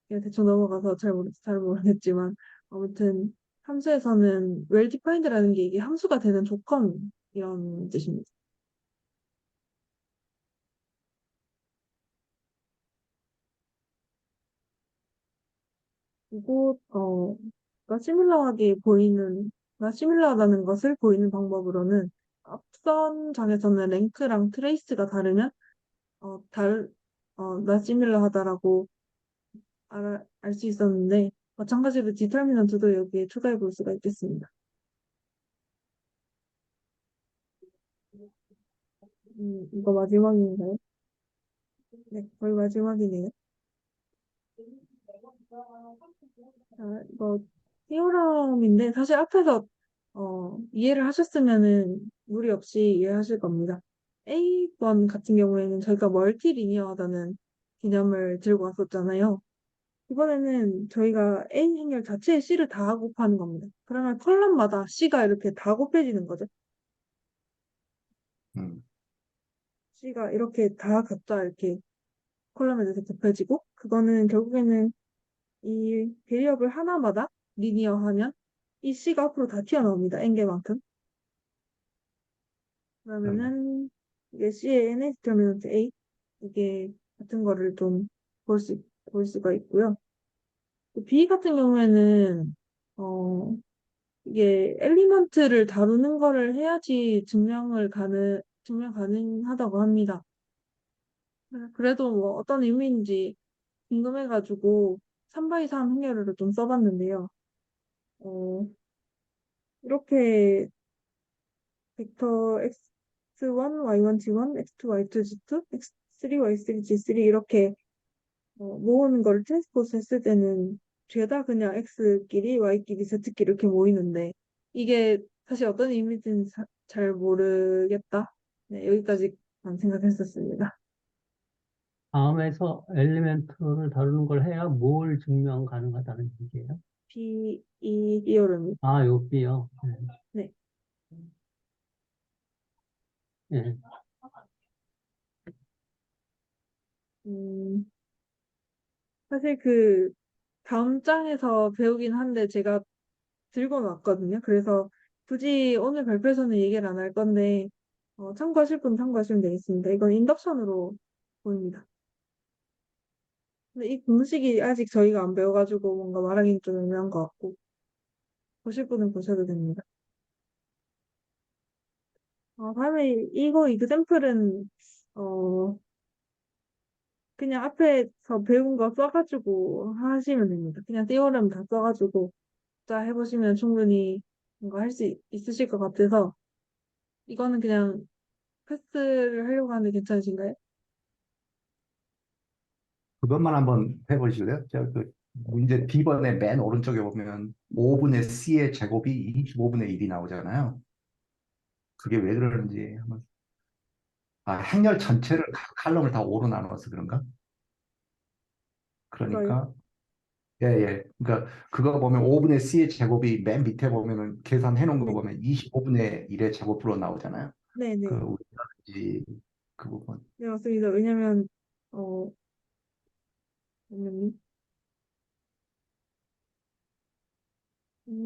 그냥 대충 넘어가서 잘 모르겠지만, 아무튼 함수에서는 well-defined라는 게 이게 함수가 되는 조건, 이런 뜻입니다. 그리고, 시밀러하다는 것을 보이는 방법으로는 앞선 장에서는 랭크랑 트레이스가 다르면 어, 달, 나 시밀러하다라고 알 수 있었는데, 마찬가지로 디터미넌트도 여기에 추가해 볼 수가 있겠습니다. 이거 마지막인가요? 네, 거의 마지막이네요. 이거 티오럼인데, 사실 앞에서, 이해를 하셨으면은 무리 없이 이해하실 겁니다. A번 같은 경우에는 저희가 멀티리니어하다는 개념을 들고 왔었잖아요. 이번에는 저희가 A 행렬 자체에 C를 다 곱하는 겁니다. 그러면 컬럼마다 C가 이렇게 다 곱해지는 거죠. 음, C가 이렇게 다 각자 이렇게 컬럼에 대해서 곱해지고, 그거는 결국에는 이 베리어블 하나마다 리니어하면 이 C가 앞으로 다 튀어나옵니다. N개만큼. 음, 그러면은 이게 C의 N의 디터미넌트 A 이게 같은 거를 좀 볼 수가 있고요. 또 B 같은 경우에는 어, 이게 엘리먼트를 다루는 거를 해야지 증명 가능하다고 합니다. 그래도 뭐 어떤 의미인지 궁금해가지고 3x3 행렬을 좀 써봤는데요. 어, 이렇게 벡터 x1, y1, g1, x2, y2, g2, x3, y3, g3 이렇게 모으는 걸 트랜스포즈 했을 때는 죄다 그냥 x끼리, y끼리, z끼리 이렇게 모이는데 이게 사실 어떤 의미인지는 잘 모르겠다. 네, 여기까지만 생각했었습니다. 다음에서 엘리멘트를 다루는 걸 해야 뭘 증명 가능하다는 얘기예요? 이어름. 아, 여기요. 네. 예. 음, 사실 그 다음 장에서 배우긴 한데 제가 들고 놨거든요. 그래서 굳이 오늘 발표에서는 얘기를 안 할 건데 참고하실 분 참고하시면 되겠습니다. 이건 인덕션으로 보입니다. 근데 이 공식이 아직 저희가 안 배워가지고 뭔가 말하기는 좀 애매한 것 같고 보실 분은 보셔도 됩니다. 다음에 이거 이그샘플은 어, 그냥 앞에서 배운 거 써가지고 하시면 됩니다. 그냥 띠어름 다 써가지고 자 해보시면 충분히 뭔가 할 수 있으실 것 같아서 이거는 그냥 패스를 하려고 하는데 괜찮으신가요? 그것만 한번 해보실래요? 그 문제 B번의 맨 오른쪽에 보면 5분의 C의 제곱이 25분의 1이 나오잖아요. 그게 왜 그러는지 한번. 행렬 전체를 칼럼을 다 5로 나눠서 그런가? 이거요? 그러니까 예, 예. 그러니까 그거 보면 5분의 C의 제곱이 맨 밑에 보면은 계산해 놓은 거 네, 보면 25분의 1의 제곱으로 나오잖아요. 그 네네. 우리나라인지 그 부분. 네, 맞습니다. 왜냐면, 어, 왜냐면,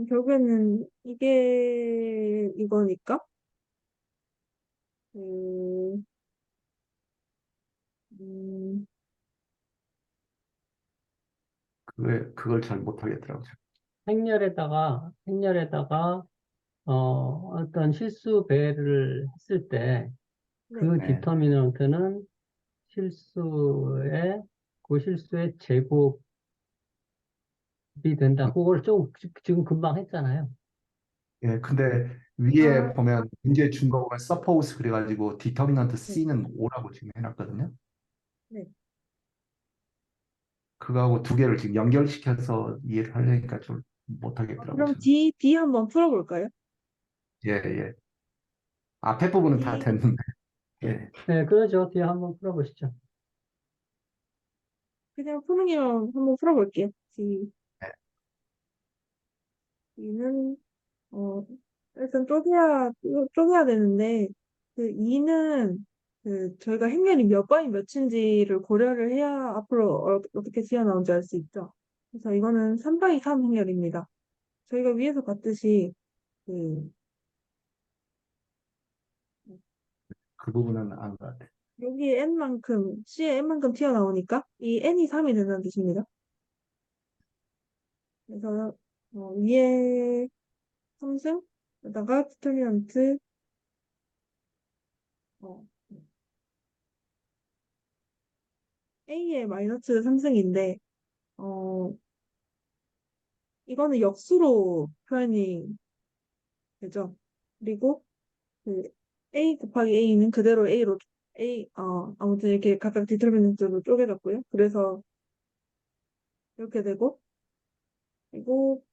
결국에는 이게 이거니까, 그, 음, 그걸 잘 못하겠더라고요. 행렬에다가, 어떤 실수 배를 했을 때, 네. 그 네. 디터미넌트는 실수의, 그 실수의 제곱이 된다. 그걸 지금 금방 했잖아요. 예, 근데 위에 아, 보면 문제 준 거가 suppose 그래가지고 determinant 네, C는 5라고 지금 해놨거든요. 네. 그거하고 두 개를 지금 연결시켜서 이해를 하려니까 좀 못하겠더라고요. 그럼 저는. D 한번 풀어볼까요? 예, 예. 앞에 부분은 다 D, 됐는데. 예. 네, 그러죠. 뒤에 한번 풀어보시죠. 그냥 푸는 김에 한번 풀어볼게요. 네. D는, 어, 일단 쪼개야 되는데, 그 2는 저희가 행렬이 몇 번이 몇인지를 고려를 해야 앞으로 어떻게 튀어나온지 알 수 있죠. 그래서 이거는 3x3 행렬입니다. 저희가 위에서 봤듯이, 그, 그 부분은 안 것 같아요. 여기에 C에 n만큼 튀어나오니까 이 n이 3이 된다는 뜻입니다. 그래서, 위에 3승, 에다가 디터미넌트, 어, A의 마이너스 3승인데, 어, 이거는 역수로 표현이 되죠. 그리고 그 A 곱하기 A는 그대로 아무튼 이렇게 각각 디터미넌트로 쪼개졌고요. 그래서 이렇게 되고, 그리고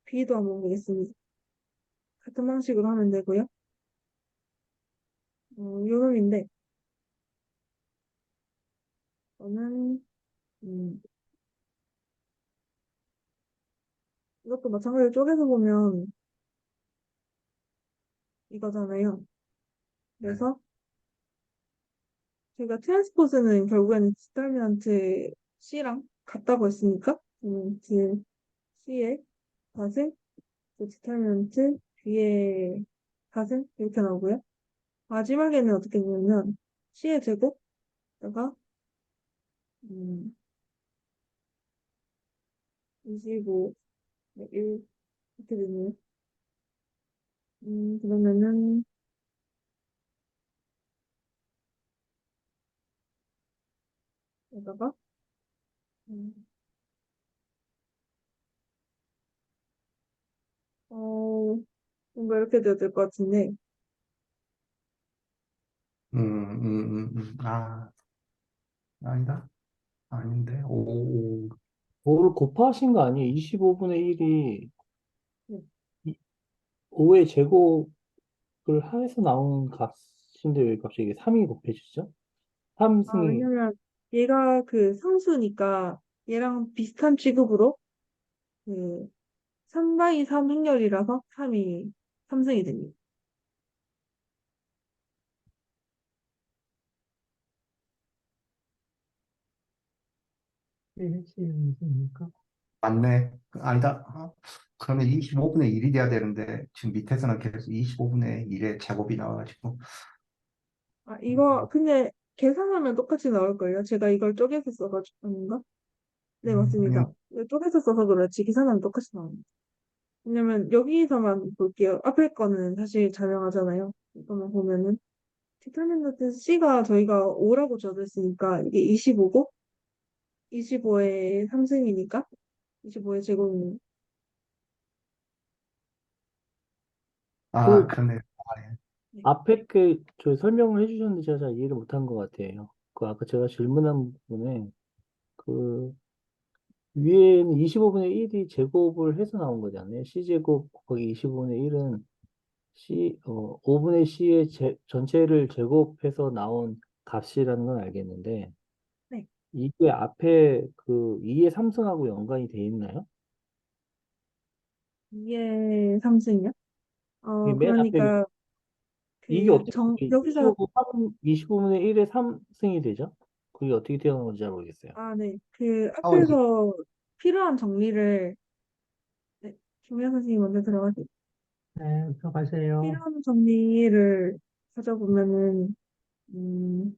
B도 한번 보겠습니다. 같은 방식으로 하면 되고요. 요 놈인데, 저는, 음, 이것도 마찬가지로 쪼개서 보면 이거잖아요. 네. 그래서 제가 트랜스포즈는 결국에는 디터미넌트 C랑 같다고 했으니까, C의 닷을 그 디터미넌트 뒤에 닷은 이렇게 나오고요. 마지막에는 어떻게 되냐면 C의 제곱다가 25, 1 이렇게 되네요. 그러면은, 여기다가, 음, 어, 뭔가 이렇게 돼야 될 것 같은데, 아니다. 아닌데. 오, 5를 곱하신 거 아니에요? 25분의 1이 네. 5의 제곱을 해서 나온 값인데 왜 갑자기 3이 곱해지죠? 아, 3승이, 왜냐면 얘가 그 상수니까 얘랑 비슷한 취급으로 그 3 3 행렬이라서 3이 3승이 됩니다. 맞네. 아니다. 그러면 25분의 1이 돼야 되는데, 지금 밑에서는 계속 25분의 1의 제곱이 나와가지고. 아, 이거 근데 계산하면 똑같이 나올걸요? 제가 이걸 쪼개서 써가지고 아닌가? 네, 그냥, 맞습니다. 이거 쪼개서 써서 그렇지 계산하면 똑같이 나옵니다. 왜냐면 여기서만 볼게요. 앞에 거는 사실 자명하잖아요. 이거만 보면은 디터민ant C가 저희가 5라고 적었으니까 이게 25고 25의 3승이니까 25의 제곱입니다. 그 그러네. 아, 예. 네. 앞에 저 설명을 해주셨는데 제가 잘 이해를 못한 것 같아요. 그 아까 제가 질문한 부분에 그 위에는 25분의 1이 제곱을 해서 나온 거잖아요. C제곱 곱하기 25분의 1은 5분의 C의 전체를 제곱해서 나온 값이라는 건 알겠는데, 네. 이게 앞에 그 2의 3승하고 연관이 돼 있나요? 이게 3승이요? 이게 맨 앞에, 그러니까 이게 그 어떻게 여기서 25분의 1의 3승이 되죠? 그게 어떻게 태어난 건지 잘 모르겠어요. 네. 그 이게 앞에서 필요한 정리를 네, 김미아 선생님 먼저 들어가세요. 네, 들어가세요. 필요한 정리를 찾아보면은 음,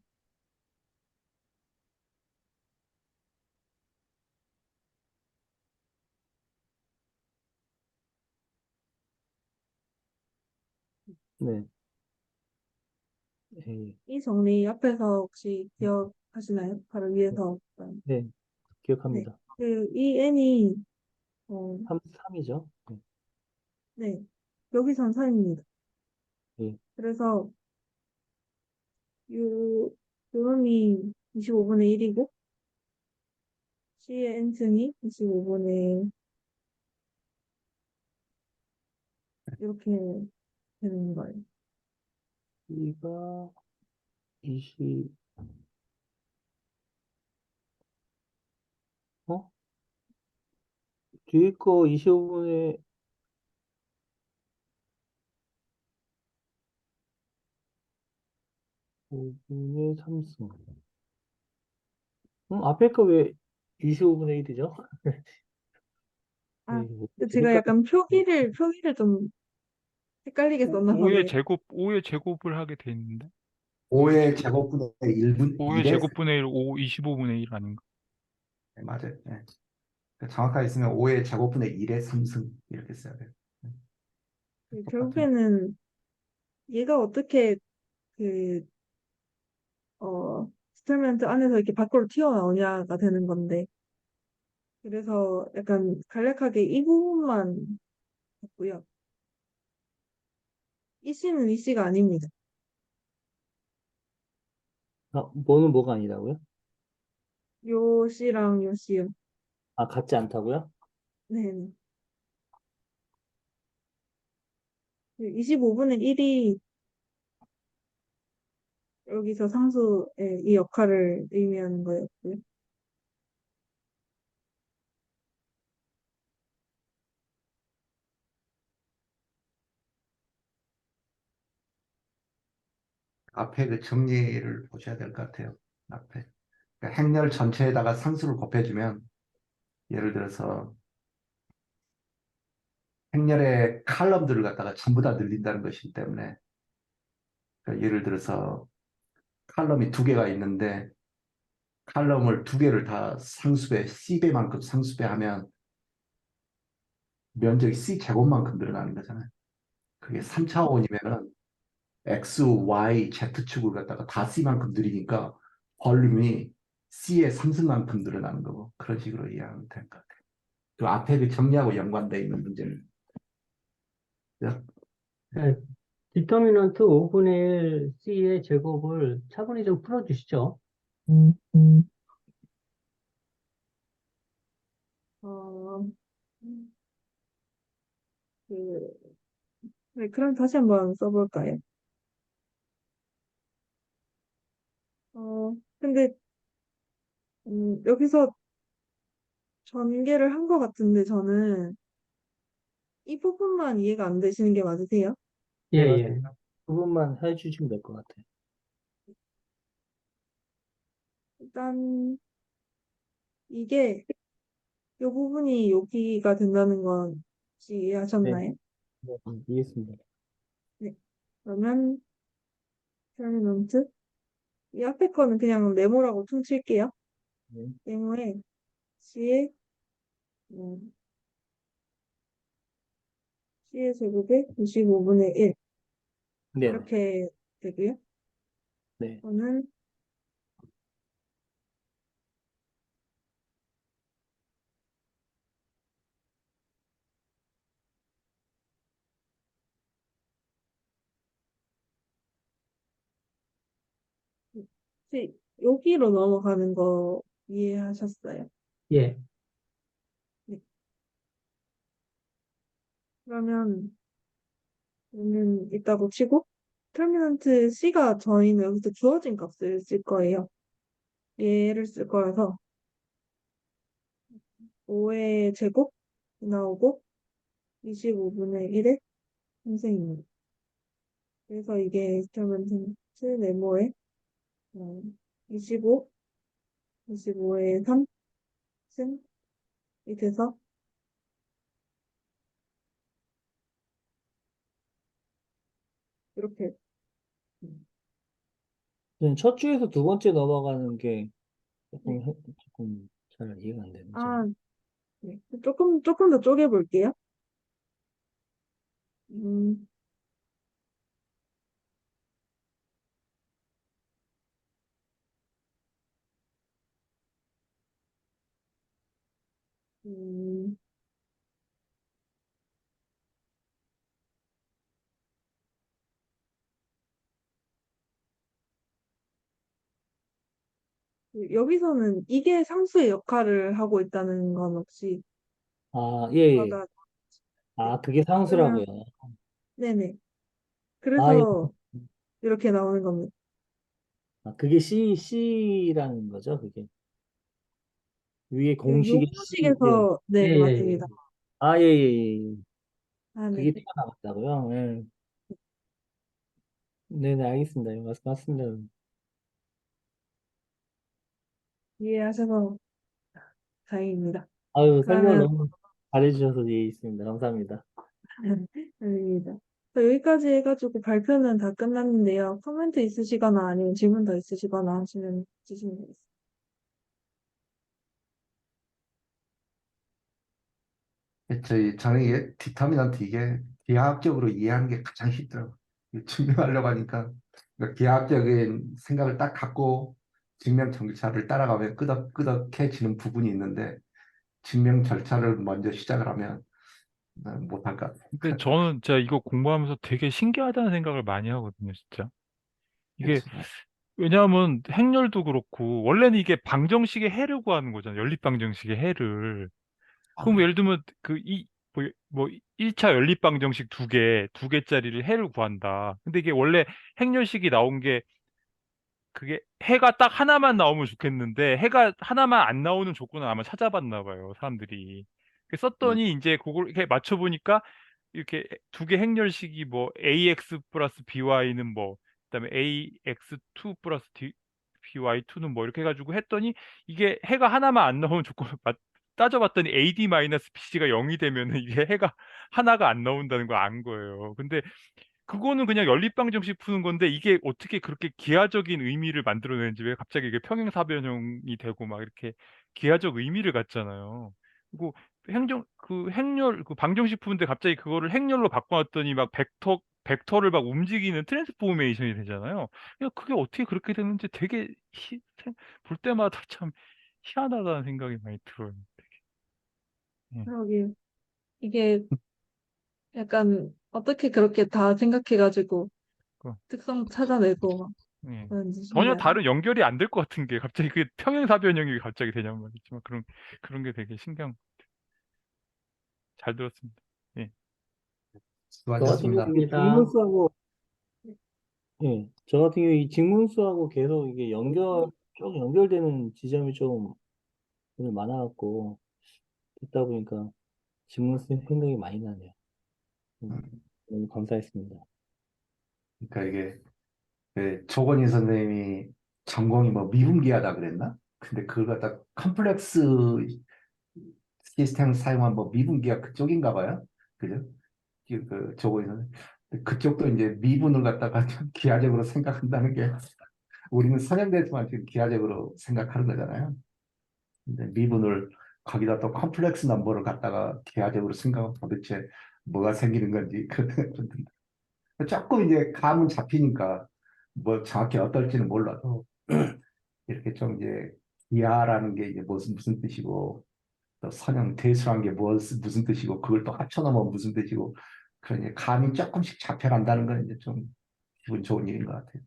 네. 예, 이 정리 앞에서 혹시 기억하시나요? 바로 위에서 네, 네. 기억합니다. 그 이 n이 3이죠? 네. 네. 여기선 3입니다. 예. 그래서 요 요놈이 25분의 1이고 C의 n승이 25분의 이렇게 되는 거예요. B가 20, 어? 뒤에 거 25분의 5분의 3승. 앞에 거 왜 25분의 1이죠? 아, 제가 헷갈려. 약간 표기를 좀 헷갈리게 썼나 5의 보네요. 제곱, 5의 제곱을 하게 돼 있는데. 5의 제곱분의 1분, 5의 1의 제곱분의 1, 5, 25분의 1 아닌가? 맞아요. 네. 정확하게 쓰면 5의 제곱분의 1의 3승 이렇게 써야 돼요. 네. 똑같은 결국에는 얘가 어떻게 그, 스테트먼트 안에서 이렇게 밖으로 튀어나오냐가 되는 건데, 그래서 약간 간략하게 이 부분만 봤고요. 이 씨는 이 씨가 아닙니다. 뭐는 뭐가 아니라고요? 요 씨랑 요 씨요. 같지 않다고요? 네네. 25분의 1이 여기서 상수의 이 역할을 의미하는 거였고요. 앞에 그 정리를 보셔야 될 것 같아요. 앞에. 그러니까 행렬 전체에다가 상수를 곱해주면 예를 들어서 행렬의 칼럼들을 갖다가 전부 다 늘린다는 것이기 때문에 그러니까 예를 들어서 칼럼이 두 개가 있는데 칼럼을 두 개를 다 상수배, C배만큼 상수배하면 면적이 C 제곱만큼 늘어나는 거잖아요. 그게 3차원이면은 X, Y, Z축을 갖다가 다 C만큼 느리니까 볼륨이 C의 3승만큼 늘어나는 거고 그런 식으로 이해하면 될 것 같아요. 그 앞에 그 정리하고 연관되어 있는 문제는 네, 디터미넌트 5분의 1 C의 제곱을 차분히 좀 풀어주시죠. 어, 그, 네, 그럼 다시 한번 써볼까요? 근데, 여기서 전개를 한 것 같은데, 저는 이 부분만 이해가 안 되시는 게 맞으세요? 예, 네, 예. 맞아요. 그것만 해주시면 될 것 같아요. 일단, 이게, 이 부분이 여기가 된다는 건 혹시 네, 이해하셨나요? 네, 이해했습니다. 네. 그러면, 터미넌트, 이 앞에 거는 그냥 네모라고 퉁칠게요. 네, 네모에 C의, 음, C의 제곱에 95분의 1 네, 네, 이렇게 되고요. 네. 저는 혹시 여기로 넘어가는 거 이해하셨어요? 예, 네. 그러면 는 있다고 치고 디터미넌트 C가 저희는 여기서 주어진 값을 쓸 거예요. 얘를 쓸 거라서 5의 제곱 나오고 25분의 1의 선생입니다. 그래서 이게 디터미넌트 네모에 25, 25의 3승이 돼서 이렇게 저는 첫 주에서 두 번째 넘어가는 게 네. 조금 잘 이해가 안 되는 점. 아, 네. 조금 더 쪼개볼게요. 음, 음, 여기서는 이게 상수의 역할을 하고 있다는 건 혹시 아, 예, 예. 받아, 네. 아, 그게 그러면, 상수라고요. 네네. 아, 예. 그래서 이렇게 나오는 겁니다. 아, 그게 C라는 거죠, 그게. 위에 그 공식이 C, 예. 용식에서, 예, 네, 예, 예. 맞습니다. 아, 예, 예, 예. 아, 네. 그게 튀어나갔다고요? 예. 네네, 알겠습니다. 예, 맞습니다. 이해하셔서 다행입니다. 아유, 설명 그러면, 너무 잘해주셔서 예, 있습니다. 감사합니다. 아닙니다. 여기까지 해가지고 발표는 다 끝났는데요. 코멘트 있으시거나 아니면 질문 더 있으시거나 하시면 주시면 되겠습니다. 저는 이게 디터미넌트 이게 기하학적으로 이해하는 게 가장 힘들어요. 이거 증명하려고 하니까 그러니까 기하학적인 생각을 딱 갖고 증명 절차를 따라가면 끄덕끄덕해지는 부분이 있는데 증명 절차를 먼저 시작을 하면 못할 것 근데 같아요. 저는 진짜 이거 공부하면서 되게 신기하다는 생각을 많이 하거든요, 진짜. 이게 그치? 왜냐하면 행렬도 그렇고 원래는 이게 방정식의 해를 구하는 거잖아요. 연립방정식의 해를. 그럼 아, 예를 들면 뭐 1차 연립방정식 두 개짜리를 해를 구한다. 근데 이게 원래 행렬식이 나온 게 그게 해가 딱 하나만 나오면 좋겠는데 해가 하나만 안 나오는 조건을 아마 찾아봤나 봐요, 사람들이. 음, 썼더니 이제 그걸 이렇게 맞춰보니까 이렇게 두 개 행렬식이 뭐 ax 플러스 by는 뭐 그다음에 ax2 플러스 by2는 뭐 이렇게 해가지고 했더니 이게 해가 하나만 안 나오는 조건을 따져봤더니 ad 마이너스 bc가 0이 되면은 이게 해가 하나가 안 나온다는 걸 안 거예요. 근데 그거는 그냥 연립방정식 푸는 건데 이게 어떻게 그렇게 기하적인 의미를 만들어내는지 왜 갑자기 이게 평행사변형이 되고 막 이렇게 기하적 의미를 갖잖아요. 그리고 행렬, 그 방정식푸인데 갑자기 그거를 행렬로 바꿔놨더니 막 벡터를 막 움직이는 트랜스포메이션이 되잖아요. 그게 어떻게 그렇게 됐는지 되게 볼 때마다 참 희한하다는 생각이 많이 들어요. 예. 그러게. 이게 약간 어떻게 그렇게 다 생각해가지고 그, 특성 찾아내고 막 예. 그런지 전혀 신기하네. 다른 연결이 안 될 것 같은 게 갑자기 그게 평행사변형이 갑자기 되냔 말이지. 막 그런 게 되게 잘 들었습니다. 예. 저 같은 경우 수고하셨습니다. 이게 입니다. 직문수하고, 예, 저 같은 경우 이 직문수하고 계속 이게 쭉 연결되는 지점이 좀 오늘 많아갖고, 듣다 보니까 직문수 생각이 많이 나네요. 음, 너무 감사했습니다. 그러니까 이게 조건희 선생님이 전공이 뭐 미분기하다 그랬나? 근데 그걸 갖다 컴플렉스 시스템을 사용한 뭐 미분기하 그쪽인가 봐요. 그죠? 조건희 선생님. 그쪽도 이제 미분을 갖다가 좀 기하적으로 생각한다는 게 우리는 선형대수만 지금 기하적으로 생각하는 거잖아요. 근데 미분을 거기다 또 컴플렉스 넘버를 갖다가 기하적으로 생각하면 도대체 뭐가 생기는 건지 그런 생각이 좀 듭니다. 조금 이제 감은 잡히니까 뭐 정확히 어떨지는 몰라도 이렇게 좀 이제 기하라는 게 이제 무슨 뜻이고 또 선형 대수란 게 무슨 뜻이고 그걸 또 합쳐놓으면 무슨 뜻이고 그런 이제 감이 조금씩 잡혀간다는 건 이제 좀 기분 좋은 일인 것 같아요.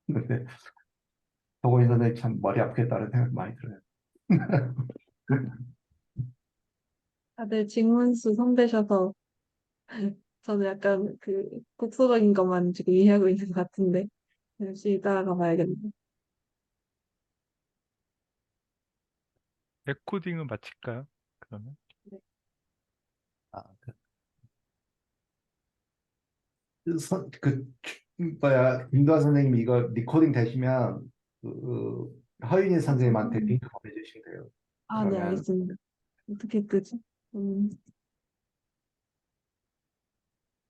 근데 보고 있는데 참 머리 아프겠다는 생각 많이 들어요. 다들 직문수 선배셔서 저는 약간 그 국소적인 것만 지금 이해하고 있는 것 같은데 열심히 따라가 봐야겠네. 레코딩은 마칠까요? 그러면? 아, 뭐야, 김도환 선생님 이거 리코딩 되시면 허윤희 선생님한테 링크 보내주시면 돼요. 아, 네, 그러면 알겠습니다. 어떻게 끄지? 음.